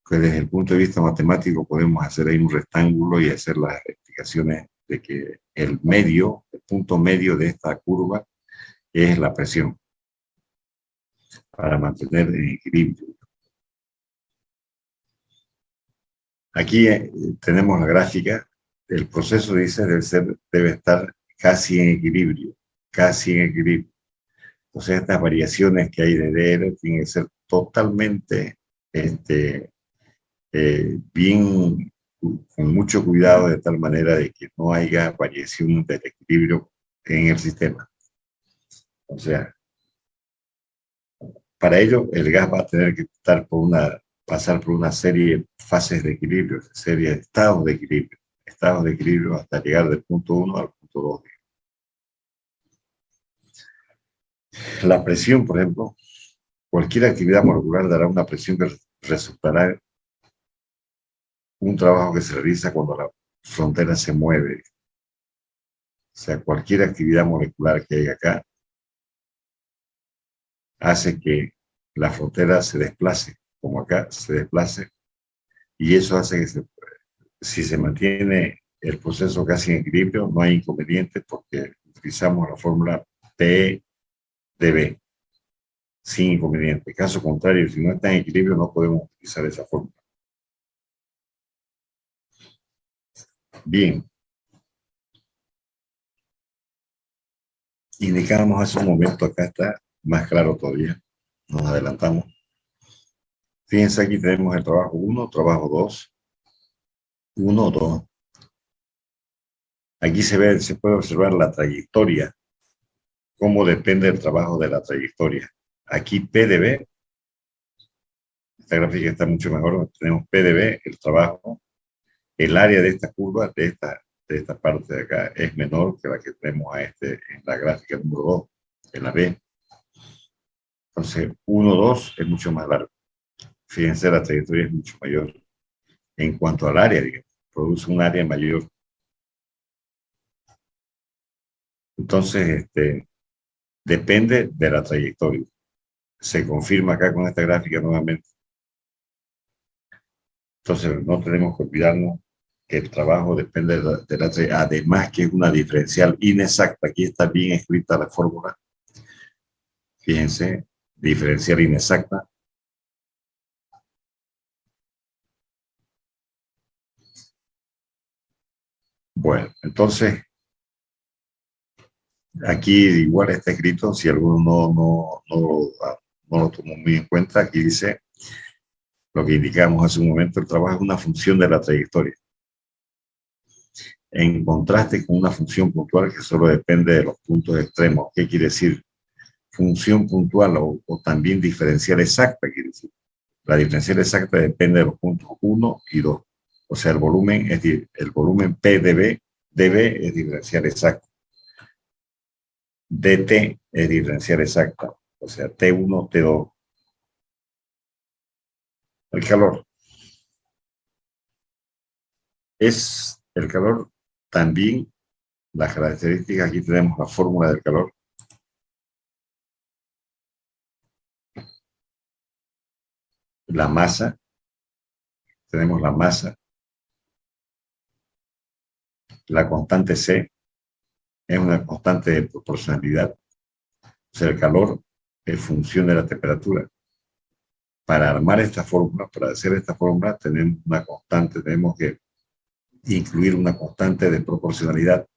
que desde el punto de vista matemático podemos hacer ahí un rectángulo y hacer las explicaciones de que el punto medio de esta curva es la presión para mantener en equilibrio. Aquí tenemos la gráfica el proceso, dice, debe estar casi en equilibrio, casi en equilibrio. Entonces, estas variaciones que hay de DR tienen que ser totalmente bien, con mucho cuidado, de tal manera de que no haya variación del equilibrio en el sistema. O sea, para ello, el gas va a tener que pasar por una serie de fases de equilibrio, serie de estados de equilibrio hasta llegar del punto 1 al punto 2. La presión, por ejemplo, cualquier actividad molecular dará una presión que resultará un trabajo que se realiza cuando la frontera se mueve. O sea, cualquier actividad molecular que hay acá hace que la frontera se desplace, como acá se desplace, y eso hace que si se mantiene el proceso casi en equilibrio, no hay inconveniente porque utilizamos la fórmula PdB, sin inconveniente. Caso contrario, si no está en equilibrio, no podemos utilizar esa fórmula. Bien. Indicábamos hace un momento, acá está más claro todavía. Nos adelantamos. Fíjense, aquí tenemos el trabajo 1, trabajo 2, 1, 2. Aquí se puede observar la trayectoria, cómo depende el trabajo de la trayectoria. Aquí PdB, esta gráfica está mucho mejor, tenemos PdB, el trabajo, el área de esta curva, de esta parte de acá, es menor que la que tenemos en la gráfica número 2, en la B. Entonces, 1, 2 es mucho más largo. Fíjense, la trayectoria es mucho mayor. En cuanto al área, digamos, produce un área mayor. Entonces, depende de la trayectoria. Se confirma acá con esta gráfica nuevamente. Entonces, no tenemos que olvidarnos que el trabajo depende de la trayectoria. Además, que es una diferencial inexacta. Aquí está bien escrita la fórmula. Fíjense, diferencial inexacta. Bueno, entonces, aquí igual está escrito, si alguno no lo tomó muy en cuenta, aquí dice lo que indicamos hace un momento: el trabajo es una función de la trayectoria, en contraste con una función puntual que solo depende de los puntos extremos. ¿Qué quiere decir? Función puntual o también diferencial exacta, quiere decir. La diferencial exacta depende de los puntos 1 y 2. O sea, el volumen, es decir, el volumen P de B, dB es diferencial exacta. dt es diferencial exacta. O sea, T1, T2. El calor. Es el calor también, las características, aquí tenemos la fórmula del calor. La masa, tenemos la masa. La constante C es una constante de proporcionalidad. O sea, el calor es función de la temperatura. Para armar esta fórmula, para hacer esta fórmula, tenemos una constante, tenemos que incluir una constante de proporcionalidad.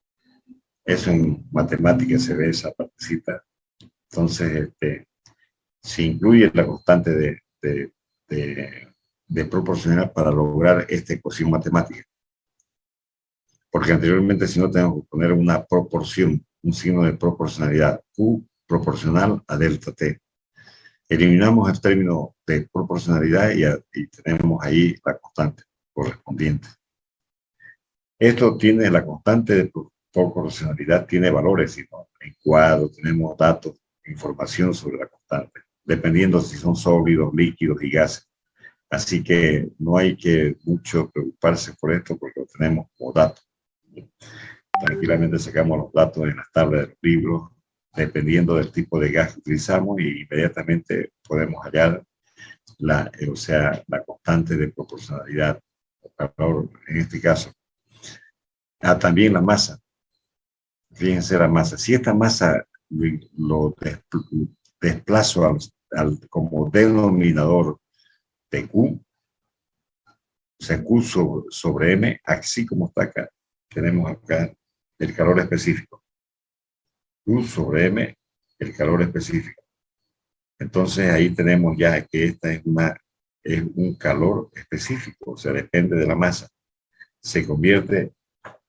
Eso en matemáticas se ve, esa partecita. Entonces, se incluye la constante de proporcionalidad para lograr esta ecuación matemática. Porque anteriormente, si no, tenemos que poner una proporción, un signo de proporcionalidad, Q proporcional a delta T. Eliminamos el término de proporcionalidad y tenemos ahí la constante correspondiente. Esto tiene la constante de proporcionalidad, tiene valores, ¿no? En cuadro tenemos datos, información sobre la constante, dependiendo si son sólidos, líquidos y gases. Así que no hay que mucho preocuparse por esto porque lo tenemos como datos. Tranquilamente sacamos los datos en las tablas de los libros, dependiendo del tipo de gas que utilizamos, y inmediatamente podemos hallar la constante de proporcionalidad, en este caso. También la masa. Fíjense la masa. Si esta masa lo desplazo como denominador de Q, o sea, Q sobre M, así como está acá, tenemos acá el calor específico. U sobre M, el calor específico. Entonces ahí tenemos ya que esta es un calor específico, o sea, depende de la masa. Se convierte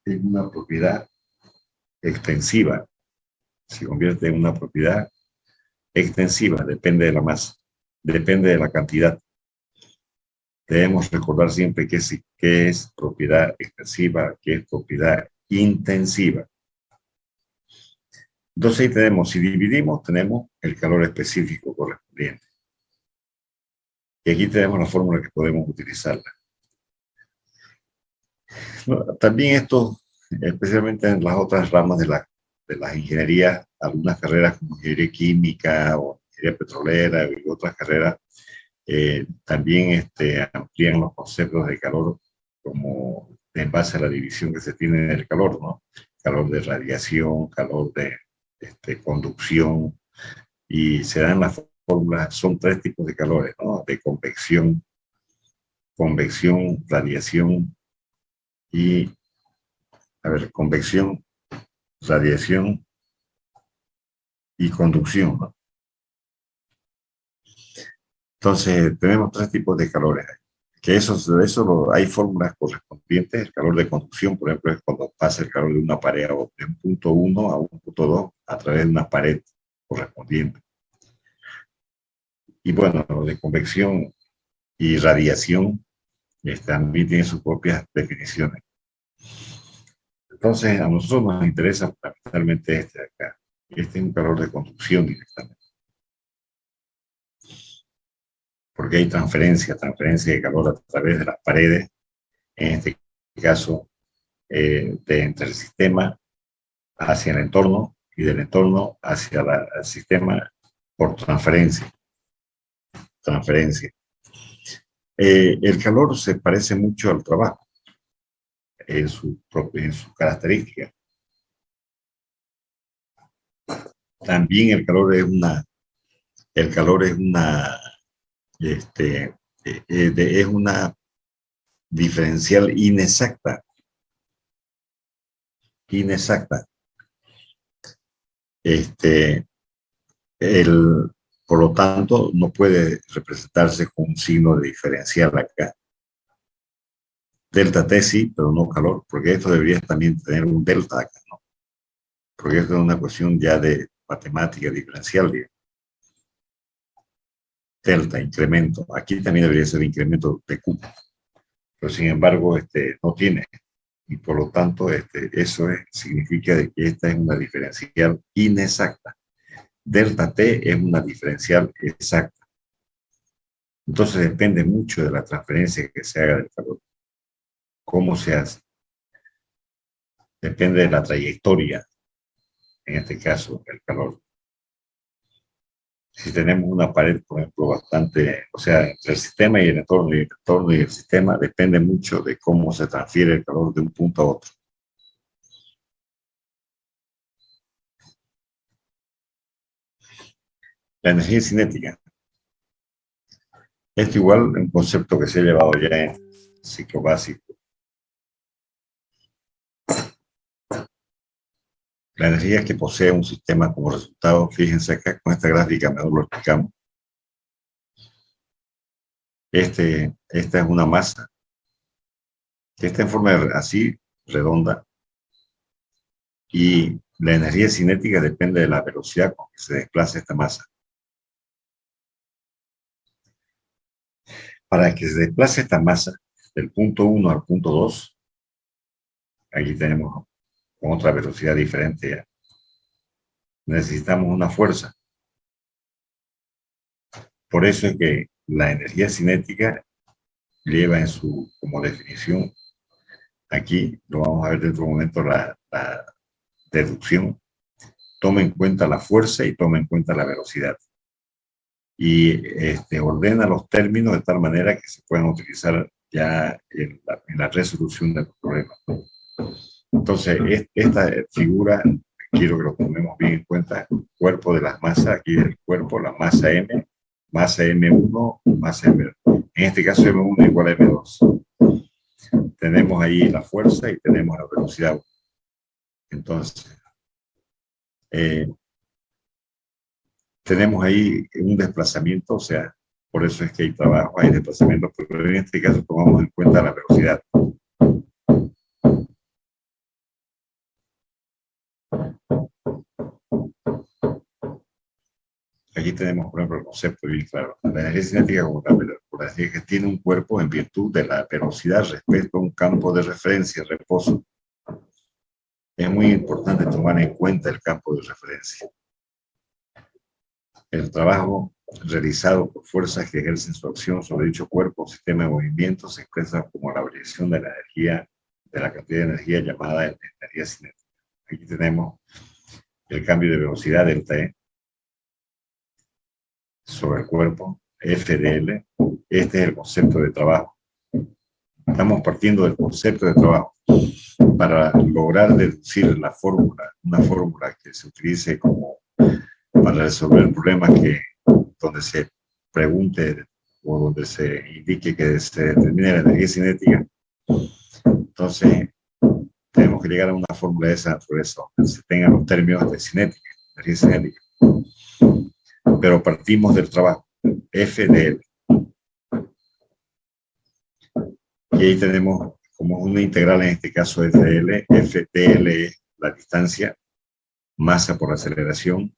en una propiedad extensiva. Se convierte en una propiedad extensiva, depende de la masa, depende de la cantidad. Debemos recordar siempre que es propiedad extensiva, que es propiedad intensiva. Entonces ahí tenemos, si dividimos, tenemos el calor específico correspondiente. Y aquí tenemos la fórmula que podemos utilizarla. También esto, especialmente en las otras ramas de las ingenierías, algunas carreras como ingeniería química o ingeniería petrolera y otras carreras, también amplían los conceptos de calor como en base a la división que se tiene del calor, ¿no? Calor de radiación, calor de conducción, y se dan las fórmulas, son 3 tipos de calores, ¿no? De convección, radiación y, convección, radiación y conducción, ¿no? Entonces, tenemos 3 tipos de calores. Que hay fórmulas correspondientes. El calor de conducción, por ejemplo, es cuando pasa el calor de una pared de un punto 1 a un punto 2 a través de una pared correspondiente. Y bueno, lo de convección y radiación también tienen sus propias definiciones. Entonces, a nosotros nos interesa fundamentalmente este de acá. Este es un calor de conducción directamente. Porque hay transferencia de calor a través de las paredes, en este caso, entre el sistema hacia el entorno y del entorno hacia el sistema por transferencia. El calor se parece mucho al trabajo en su característica. También el calor es una diferencial inexacta. Por lo tanto, no puede representarse con un signo de diferencial acá. Delta T sí, pero no calor, porque esto debería también tener un delta acá, ¿no? Porque esto es una cuestión ya de matemática diferencial, digamos. Delta, incremento. Aquí también debería ser incremento de Q. Pero sin embargo, no tiene. Y por lo tanto, eso significa que esta es una diferencial inexacta. Delta T es una diferencial exacta. Entonces depende mucho de la transferencia que se haga del calor. ¿Cómo se hace? Depende de la trayectoria, en este caso, del calor. Si tenemos una pared, por ejemplo, entre el sistema y el entorno y el sistema, depende mucho de cómo se transfiere el calor de un punto a otro. La energía cinética. Esto igual es un concepto que se ha llevado ya en ciclo básico. La energía que posee un sistema como resultado, fíjense acá con esta gráfica, mejor lo explicamos. Esta es una masa que está en forma así, redonda, y la energía cinética depende de la velocidad con que se desplaza esta masa. Para que se desplace esta masa del punto 1 al punto 2, aquí tenemos con otra velocidad diferente ya, necesitamos una fuerza. Por eso es que la energía cinética lleva como definición, aquí lo vamos a ver dentro de un momento, la deducción, toma en cuenta la fuerza y toma en cuenta la velocidad. Y ordena los términos de tal manera que se puedan utilizar ya en la resolución del problema. Entonces, esta figura, quiero que lo tomemos bien en cuenta, el cuerpo de las masas, aquí del cuerpo, la masa M, masa M1, masa M2. En este caso M1 igual a M2. tenemos ahí la fuerza y tenemos la velocidad. Entonces, tenemos ahí un desplazamiento, o sea, por eso es que hay trabajo, hay desplazamiento, pero en este caso tomamos en cuenta la velocidad. Aquí tenemos, por ejemplo, el concepto bien claro. La energía cinética como tal, por decir que tiene un cuerpo en virtud de la velocidad respecto a un campo de referencia, reposo. Es muy importante tomar en cuenta el campo de referencia. El trabajo realizado por fuerzas que ejercen su acción sobre dicho cuerpo o sistema de movimiento se expresa como la variación de la energía, de la cantidad de energía llamada energía cinética. Aquí tenemos el cambio de velocidad delta E sobre el cuerpo, FDL. Este es el concepto de trabajo. Estamos partiendo del concepto de trabajo para lograr deducir la fórmula, una fórmula que se utilice como para resolver problemas donde se pregunte o donde se indique que se determine la energía cinética. Entonces, tenemos que llegar a una fórmula de esa naturaleza, donde se tengan los términos de cinética, energía cinética. Pero partimos del trabajo, FDL. Y ahí tenemos como una integral, en este caso FDL. FDL es la distancia, masa por aceleración.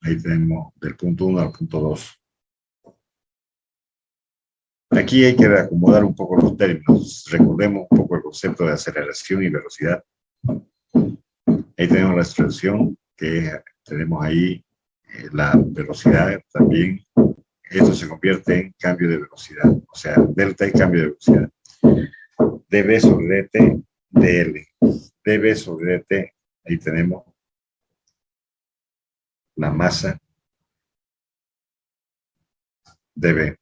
Ahí tenemos del punto 1 al punto 2. Aquí hay que acomodar un poco los términos. Recordemos un poco el concepto de aceleración y velocidad. Ahí tenemos la aceleración, tenemos ahí la velocidad también. Esto se convierte en cambio de velocidad. O sea, delta es cambio de velocidad. dB sobre dt, dl. dB sobre dt, ahí tenemos la masa dB.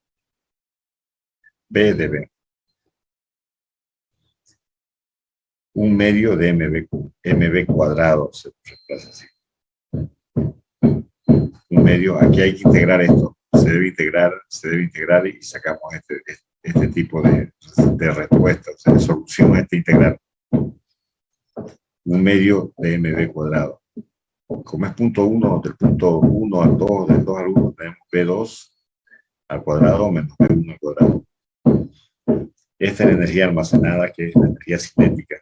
B dB. Un medio de mb cuadrado se reemplaza así. Un medio, aquí hay que integrar esto. Se debe integrar y sacamos este tipo de respuesta, o sea, de solución a este integral. Un medio de mb cuadrado. Como es punto 1, del punto 1 al 2, del 2 al 1, tenemos b2 al cuadrado menos b1 al cuadrado. Esta es la energía almacenada, que es la energía cinética.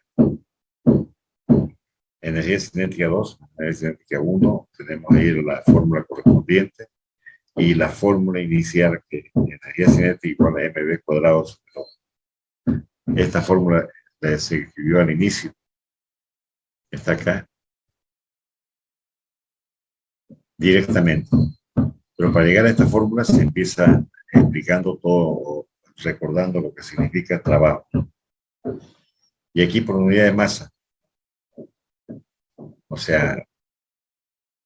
Energía cinética 2, energía cinética 1, tenemos ahí la fórmula correspondiente y la fórmula inicial, que es energía cinética igual a mb cuadrado sobre 2. Esta fórmula se escribió al inicio. Está acá. Directamente. Pero para llegar a esta fórmula se empieza explicando todo, recordando lo que significa trabajo. Y aquí por unidad de masa. O sea,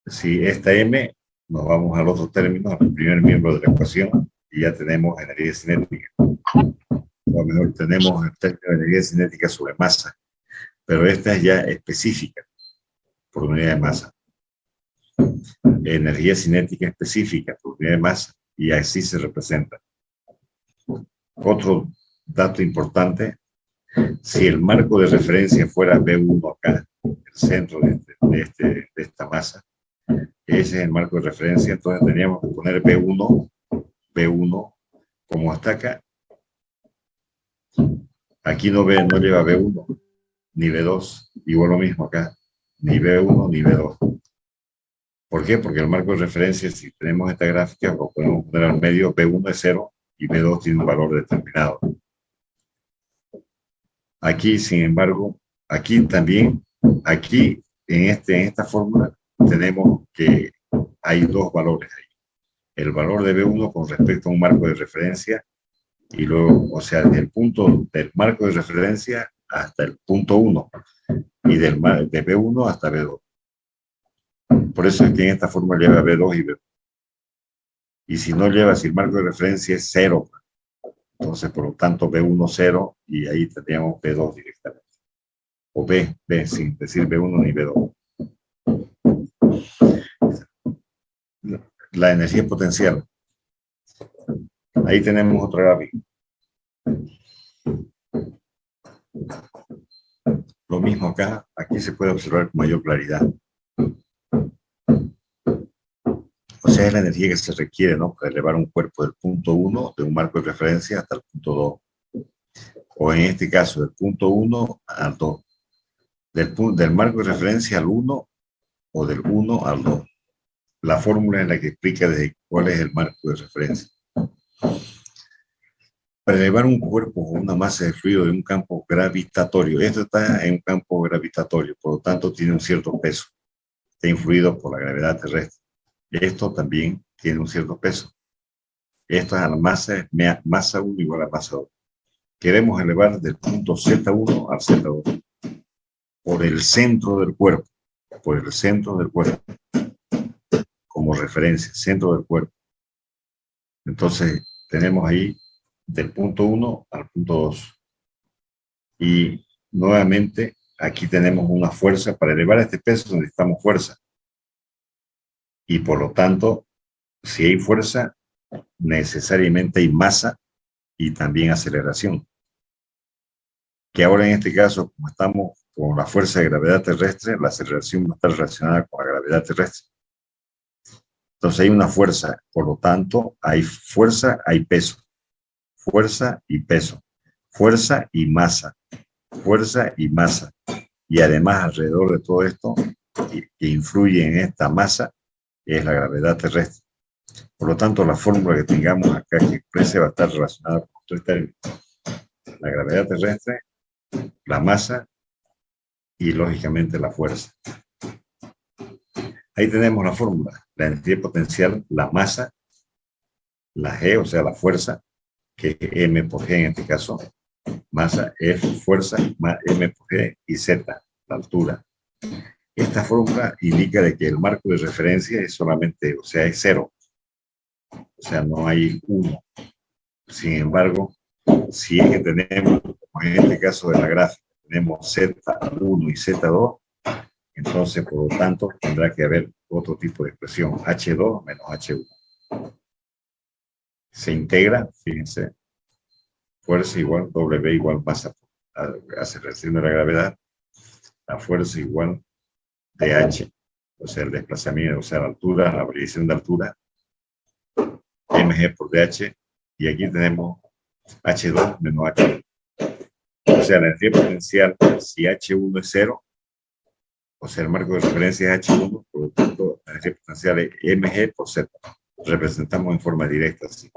si esta M, nos vamos al otro término, al primer miembro de la ecuación, y ya tenemos energía cinética. O mejor, tenemos el término de energía cinética sobre masa, pero esta es ya específica por unidad de masa. Energía cinética específica por unidad de masa, y así se representa. Otro dato importante, si el marco de referencia fuera B1 acá, el centro de esta masa, ese es el marco de referencia, entonces teníamos que poner B1 como hasta acá. Aquí no lleva B1, ni B2, igual lo mismo acá, ni B1 ni B2. ¿Por qué? Porque el marco de referencia, si tenemos esta gráfica, lo podemos poner al medio, B1 es 0 y B2 tiene un valor determinado. Aquí, sin embargo, aquí también, aquí en esta fórmula, tenemos que hay dos valores ahí. El valor de B1 con respecto a un marco de referencia y luego, o sea, del punto del marco de referencia hasta el punto 1 y de B1 hasta B2. Por eso es que en esta fórmula lleva B2 y B2. Y si no lleva, si el marco de referencia es 0, entonces por lo tanto B1 0 y ahí tendríamos B2 directamente. O B, sin decir B1 ni B2. La energía potencial. Ahí tenemos otra gráfica. Lo mismo acá, aquí se puede observar con mayor claridad. O sea, es la energía que se requiere, ¿no? Para elevar un cuerpo del punto 1 de un marco de referencia hasta el punto 2. O en este caso, del punto 1 al 2. Del marco de referencia al 1 o del 1 al 2. La fórmula es la que explica desde cuál es el marco de referencia. Para elevar un cuerpo o una masa de fluido de un campo gravitatorio, esto está en un campo gravitatorio, por lo tanto tiene un cierto peso, está influido por la gravedad terrestre. Esto también tiene un cierto peso. Esto es a la masa 1 igual a masa 2. Queremos elevar del punto Z1 al Z2 por el centro del cuerpo, como referencia, centro del cuerpo. Entonces, tenemos ahí del punto 1 al punto 2. Y nuevamente, aquí tenemos una fuerza. Para elevar este peso necesitamos fuerza. Y por lo tanto, si hay fuerza, necesariamente hay masa y también aceleración. Que ahora en este caso, como estamos con la fuerza de gravedad terrestre, la aceleración va a estar relacionada con la gravedad terrestre. Entonces hay una fuerza, por lo tanto, hay fuerza, hay peso. Fuerza y peso. Fuerza y masa. Fuerza y masa. Y además, alrededor de todo esto, que influye en esta masa, es la gravedad terrestre. Por lo tanto, la fórmula que tengamos acá que exprese va a estar relacionada con tres términos. La gravedad terrestre, la masa y, lógicamente, la fuerza. Ahí tenemos la fórmula. La energía potencial, la masa, la G, o sea, la fuerza, que es M por G en este caso. Masa, F, fuerza, M por G y Z, la altura. Esta fórmula indica de que el marco de referencia es solamente, o sea, es 0. O sea, no hay 1. Sin embargo, si es que tenemos, como en este caso de la gráfica, tenemos Z1 y Z2, entonces, por lo tanto, tendrá que haber otro tipo de expresión, H2 menos H1. Se integra, fíjense, fuerza igual, W igual masa, aceleración de la gravedad, la fuerza igual dH, o sea, el desplazamiento, o sea, la altura, la variación de altura, mg por dH, y aquí tenemos H2 menos H1. O sea, la energía potencial, si H1 es 0, o sea, el marco de referencia es H1, por lo tanto, la energía potencial es mg por Z. Representamos en forma directa así.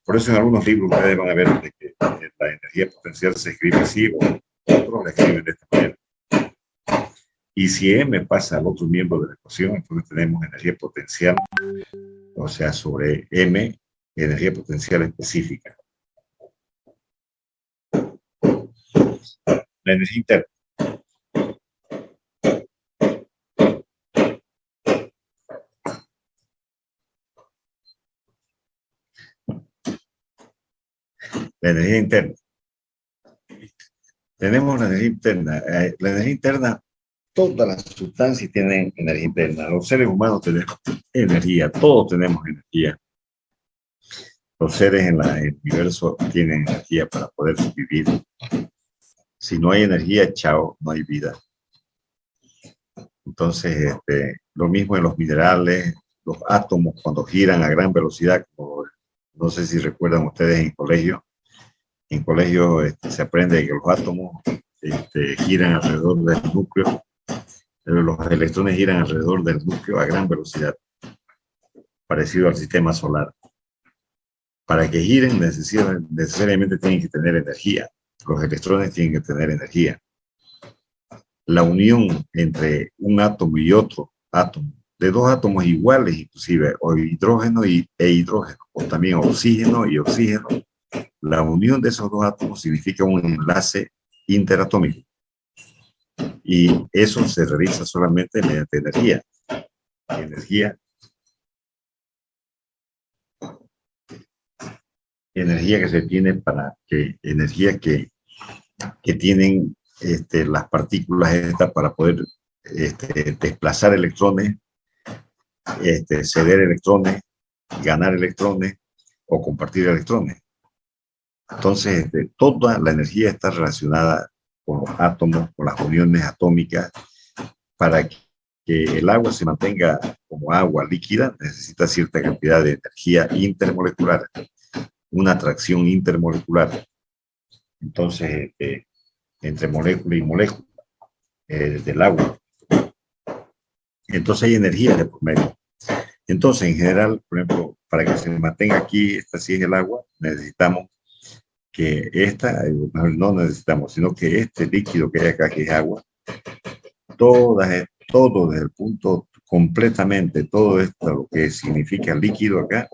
Por eso en algunos libros ustedes van a ver de que la energía potencial se escribe así, o otros la escriben de esta manera. Y si M pasa al otro miembro de la ecuación, entonces tenemos energía potencial, o sea, sobre M, energía potencial específica. La energía interna. La energía interna. Tenemos la energía interna. La energía interna, todas las sustancias tienen energía interna. Los seres humanos tenemos energía, todos tenemos energía. Los seres en el universo tienen energía para poder vivir. Si no hay energía, chao, no hay vida. Entonces, lo mismo en los minerales, los átomos cuando giran a gran velocidad, como, no sé si recuerdan ustedes en colegio. En colegio se aprende que los átomos giran alrededor del núcleo, pero los electrones giran alrededor del núcleo a gran velocidad, parecido al sistema solar. Para que giren necesariamente tienen que tener energía. Los electrones tienen que tener energía. La unión entre un átomo y otro átomo, de dos átomos iguales inclusive, o hidrógeno e hidrógeno, o también oxígeno y oxígeno, la unión de esos dos átomos significa un enlace interatómico. Y eso se realiza solamente mediante energía. Energía que se tiene energía que tienen las partículas estas para poder desplazar electrones, ceder electrones, ganar electrones o compartir electrones. Entonces, toda la energía está relacionada con los átomos, con las uniones atómicas. Para que el agua se mantenga como agua líquida, necesita cierta cantidad de energía intermolecular, una atracción intermolecular. Entonces, entre molécula y molécula del agua. Entonces hay energía de por medio. Entonces, en general, por ejemplo, para que se mantenga aquí, esta sí es el agua, necesitamos que no necesitamos, sino que este líquido que hay acá, que es agua, todo desde el punto completamente, todo esto, lo que significa líquido acá,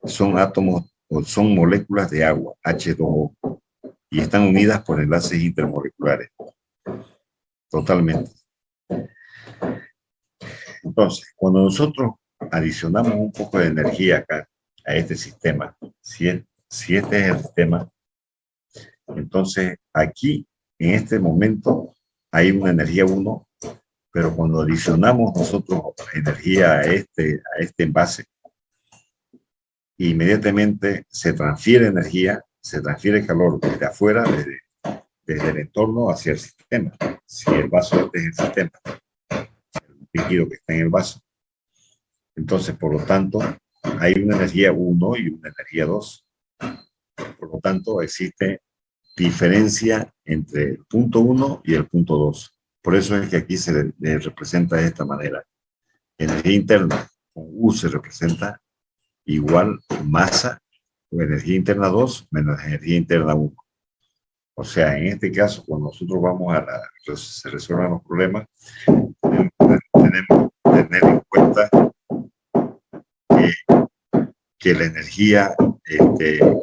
son átomos o son moléculas de agua, H2O, y están unidas por enlaces intermoleculares, totalmente. Entonces, cuando nosotros adicionamos un poco de energía acá a este sistema, si este es el sistema, entonces aquí, en este momento, hay una energía 1, pero cuando adicionamos nosotros energía a este envase, inmediatamente se transfiere energía, se transfiere calor desde afuera, desde el entorno hacia el sistema. Si el vaso es el sistema, el líquido que está en el vaso. Entonces, por lo tanto, hay una energía 1 y una energía 2. Por lo tanto, existe diferencia entre el punto 1 y el punto 2. Por eso es que aquí se le representa de esta manera. Energía interna con U se representa igual masa o energía interna 2 menos energía interna 1. O sea, en este caso, cuando nosotros vamos se resuelvan los problemas, tenemos que tener en cuenta que la energía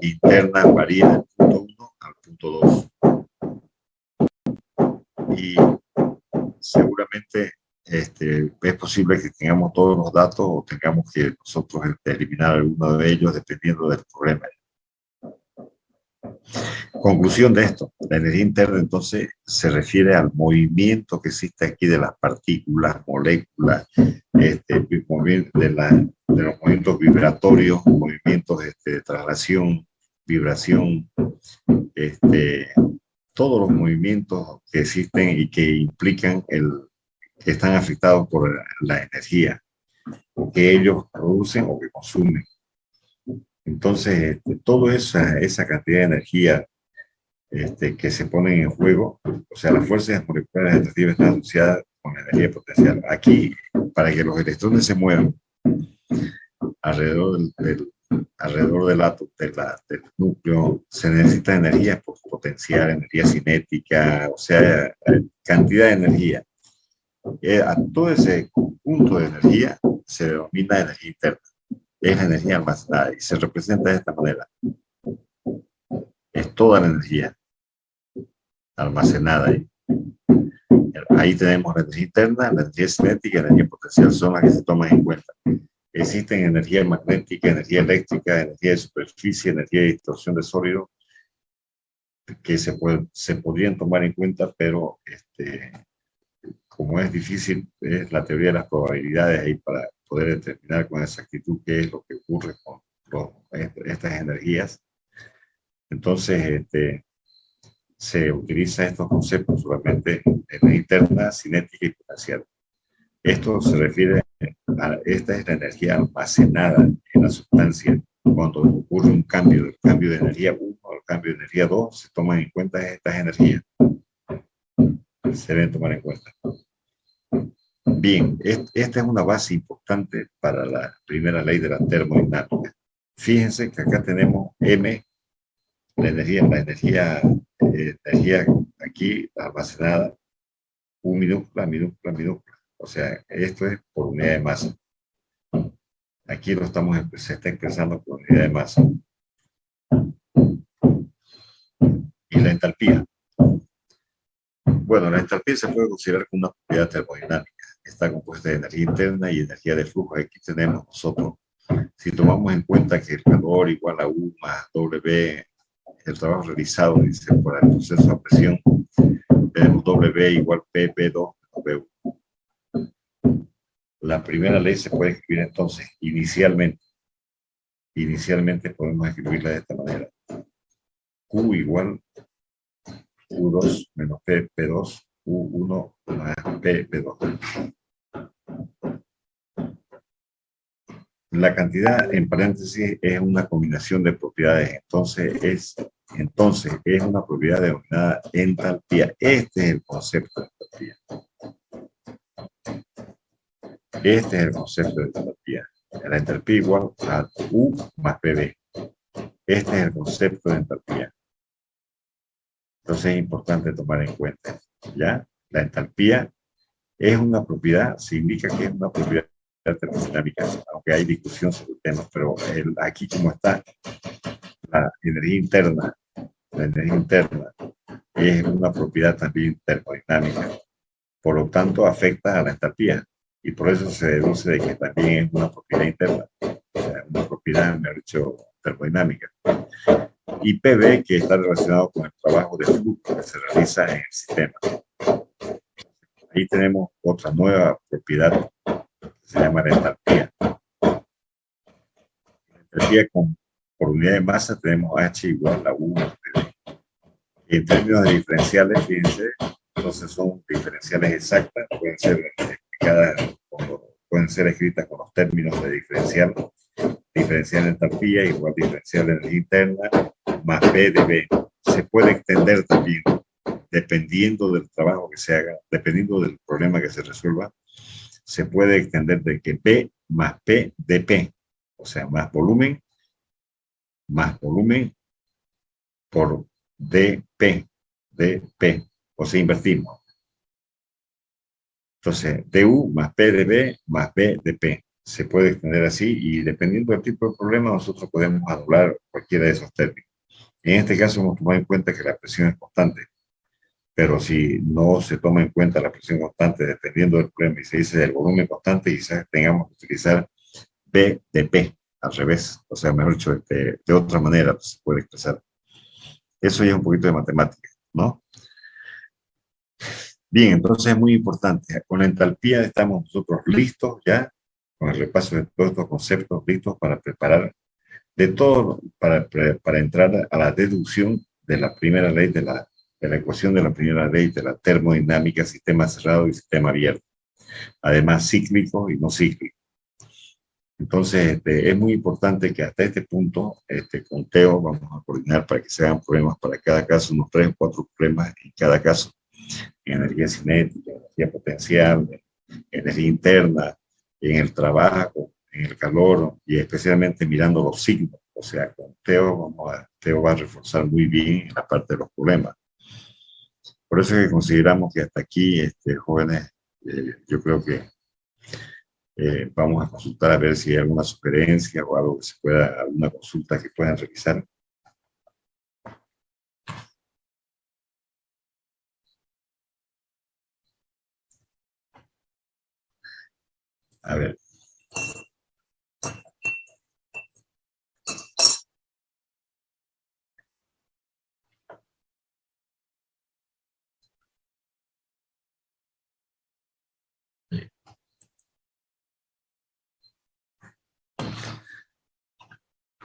interna varía del punto 1 al punto 2. Y seguramente es posible que tengamos todos los datos o tengamos que nosotros eliminar alguno de ellos dependiendo del problema. Conclusión de esto, la energía interna entonces se refiere al movimiento que existe aquí de las partículas, moléculas, de los movimientos vibratorios, movimientos de traslación, vibración, todos los movimientos que existen y que implican que están afectados por la energía que ellos producen o que consumen. Entonces, toda esa cantidad de energía que se ponen en juego, o sea, las fuerzas moleculares atractivas están asociadas con la energía potencial. Aquí, para que los electrones se muevan alrededor del átomo, del núcleo, se necesita energía potencial, energía cinética, o sea, cantidad de energía. A todo ese conjunto de energía se denomina energía interna. Es la energía almacenada y se representa de esta manera. Es toda la energía almacenada ahí. Ahí tenemos la energía interna, la energía cinética y la energía potencial, son las que se toman en cuenta. Existen energía magnética, energía eléctrica, energía de superficie, energía de distorsión de sólido, que se podrían tomar en cuenta, pero como es difícil, es la teoría de las probabilidades ahí para poder determinar con exactitud qué es lo que ocurre con estas energías. Entonces, se utiliza estos conceptos solamente en la interna, cinética y potencial. Esto se refiere esta es la energía almacenada en la sustancia. Cuando ocurre un cambio, del cambio de energía 1 al cambio de energía 2, se toman en cuenta estas energías. Se deben tomar en cuenta. Bien, esta es una base importante para la primera ley de la termodinámica. Fíjense que acá tenemos M, la energía aquí almacenada, U minúscula, minúscula, minúscula. O sea, esto es por unidad de masa. Aquí se está expresando por unidad de masa. Y la entalpía. Bueno, la entalpía se puede considerar como una propiedad termodinámica. Está compuesta de energía interna y energía de flujo. Aquí tenemos nosotros, si tomamos en cuenta que el calor igual a U más W, el trabajo realizado, dice, por el proceso de presión, tenemos W igual PP2 W. La primera ley se puede escribir entonces inicialmente. Inicialmente podemos escribirla de esta manera. Q igual U2 menos P, P2, U1 más P, P2. La cantidad en paréntesis es una combinación de propiedades, entonces es una propiedad denominada entalpía. Este es el concepto de entalpía. Este es el concepto de entalpía. La entalpía igual a U más PV. Este es el concepto de entalpía. Entonces es importante tomar en cuenta, ¿ya? La entalpía es una propiedad, se indica que es una propiedad termodinámica, aunque hay discusión sobre el tema, pero aquí como está la energía interna es una propiedad también termodinámica, por lo tanto afecta a la entalpía, y por eso se deduce de que también es una propiedad interna, o sea, una propiedad, mejor dicho, termodinámica. Y PV, que está relacionado con el trabajo de flujo que se realiza en el sistema. Ahí tenemos otra nueva propiedad que se llama la entalpía. La entalpía por unidad de masa tenemos H igual a U más PV. En términos de diferenciales, fíjense, entonces son diferenciales exactas, pueden ser explicadas, pueden ser escritas con los términos de diferencial de entalpía igual diferencial de energía interna más P de B. Se puede extender también, dependiendo del trabajo que se haga, dependiendo del problema que se resuelva, se puede extender de que P más P de P, o sea, más volumen por dP, o sea, invertimos. Entonces, du más P de B más B de P. Se puede extender así y dependiendo del tipo de problema, nosotros podemos anular cualquiera de esos términos. En este caso, hemos tomado en cuenta que la presión es constante, pero si no se toma en cuenta la presión constante, dependiendo del problema, y se dice el volumen constante, quizás tengamos que utilizar B de P, al revés, o sea, mejor dicho, de otra manera se puede expresar. Eso ya es un poquito de matemática, ¿no? Bien, entonces es muy importante. Con la entalpía estamos nosotros listos ya, con el repaso de todos estos conceptos, listos para preparar de todo, para entrar a la deducción de la primera ley, de la ecuación de la primera ley de la termodinámica, sistema cerrado y sistema abierto. Además, cíclico y no cíclico. Entonces, es muy importante que hasta este punto, con Teo, vamos a coordinar para que se hagan problemas para cada caso, unos 3 o 4 problemas en cada caso. Energía cinética, energía potencial, energía interna, en el trabajo, en el calor y especialmente mirando los signos. O sea, con Teo, Teo va a reforzar muy bien la parte de los problemas. Por eso es que consideramos que hasta aquí, jóvenes, yo creo que vamos a consultar a ver si hay alguna sugerencia o algo que se pueda, alguna consulta que puedan revisar. A ver.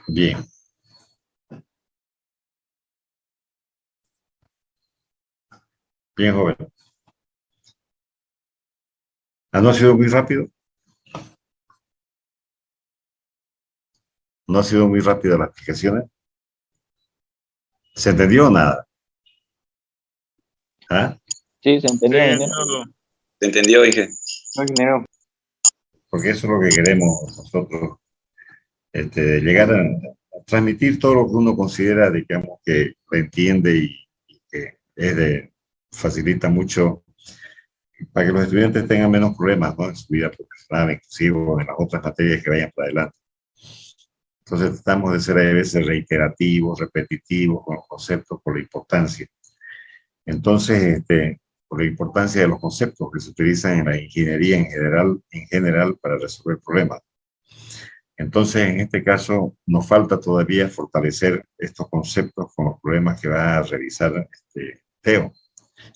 Bien. Bien, joven. ¿No ha sido muy rápido? ¿No ha sido muy rápida la explicación? ¿Se entendió o nada? ¿Ah? Sí, se entendió. Se entendió, dije. Porque eso es lo que queremos nosotros, llegar a transmitir todo lo que uno considera, digamos, que lo entiende y que facilita mucho para que los estudiantes tengan menos problemas, ¿no? En su vida profesional, inclusive en las otras materias que vayan para adelante. Entonces tratamos de ser a veces reiterativos, repetitivos con los conceptos por la importancia. Entonces, por la importancia de los conceptos que se utilizan en la ingeniería en general para resolver problemas. Entonces, en este caso, nos falta todavía fortalecer estos conceptos con los problemas que va a realizar Teo.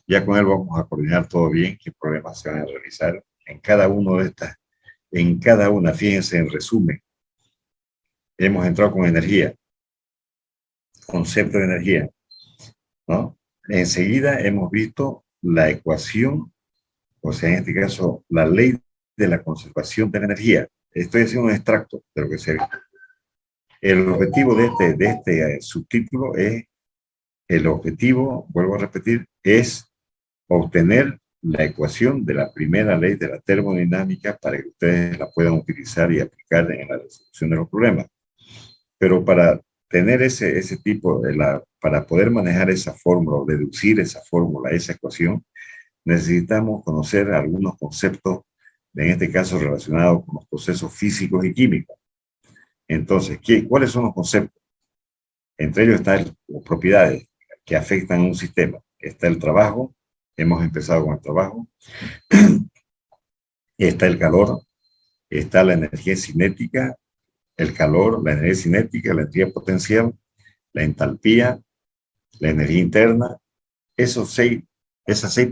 Ya con él vamos a coordinar todo bien qué problemas se van a realizar en cada una de estas. En cada una, fíjense, en resumen, hemos entrado con energía, concepto de energía, ¿no? enseguida hemos visto la ecuación, o sea, en este caso, la ley de la conservación de la energía. Estoy haciendo un extracto de lo que se ve. El objetivo de este subtítulo es, el objetivo, vuelvo a repetir, es obtener la ecuación de la primera ley de la termodinámica para que ustedes la puedan utilizar y aplicar en la resolución de los problemas. Pero para tener ese tipo para poder manejar esa fórmula o deducir esa fórmula, esa ecuación, necesitamos conocer algunos conceptos, en este caso relacionados con los procesos físicos y químicos. Entonces, ¿cuáles son los conceptos? Entre ellos están las propiedades que afectan a un sistema. Está el trabajo, hemos empezado con el trabajo, está el calor, está la energía cinética, el calor, la energía cinética, la energía potencial, la entalpía, la energía interna. Esas seis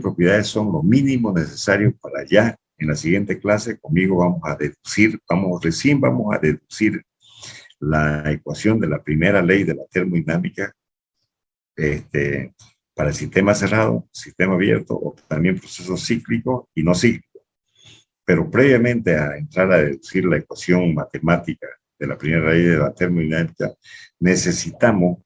propiedades son lo mínimo necesario para ya en la siguiente clase conmigo recién vamos a deducir la ecuación de la primera ley de la termodinámica para el sistema cerrado, sistema abierto o también procesos cíclicos y no cíclicos. Pero previamente a entrar a deducir la ecuación matemática de la primera ley de la termodinámica, necesitamos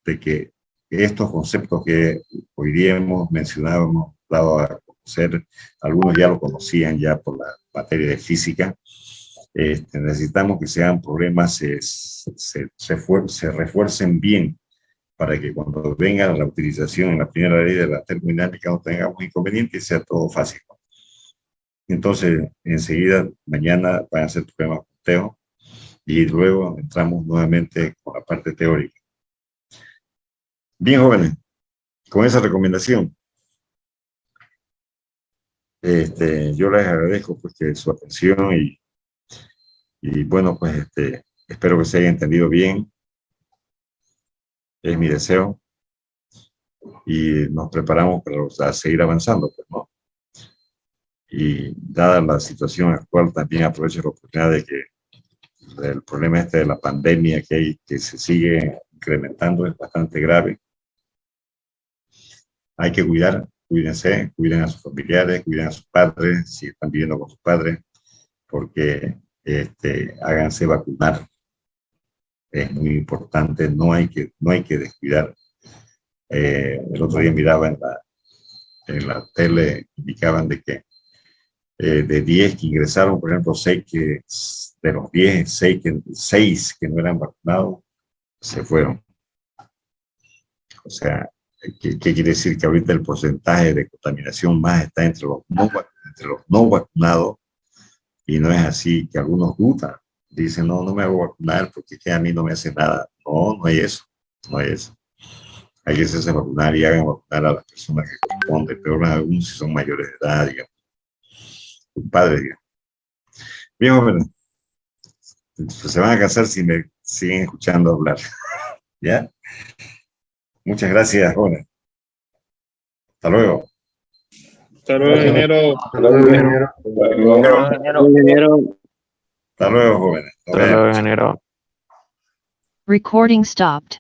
de que estos conceptos que hoy día hemos mencionado, hemos dado a conocer, algunos ya lo conocían ya por la materia de física, necesitamos que sean problemas, se refuercen bien para que cuando venga la utilización en la primera ley de la termodinámica no tengamos inconvenientes y sea todo fácil. Entonces, enseguida, mañana van a ser problemas con Teo y luego entramos nuevamente con la parte teórica. Bien, jóvenes, con esa recomendación, yo les agradezco pues, su atención y bueno, pues espero que se haya entendido bien. Es mi deseo y nos preparamos para seguir avanzando, pues, ¿no? Y dada la situación actual, también aprovecho la oportunidad de que el problema de la pandemia que se sigue incrementando es bastante grave. Hay que cuídense, cuiden a sus familiares, cuiden a sus padres, si están viviendo con sus padres, porque háganse vacunar. Es muy importante, no hay que descuidar. El otro día miraba en la tele, indicaban de que de 10 que ingresaron, por ejemplo, de los 10, 6 que no eran vacunados, se fueron. O sea, ¿qué quiere decir? Que ahorita el porcentaje de contaminación más está entre los no vacunados, y no es así, que algunos dudan. Dicen, no me hago vacunar porque que a mí no me hace nada. No hay eso, no hay eso. Hay que hacerse vacunar y hagan vacunar a las personas que corresponden, peor aún si son mayores de edad, digamos. Un padre, digamos. Bien, jóvenes, pues se van a cansar si me siguen escuchando hablar. ¿Ya? Muchas gracias, jóvenes. Hasta luego. Hasta luego, ingeniero. Hasta luego, ingeniero. Hasta luego, jóvenes. Hasta luego, ingeniero. Recording stopped.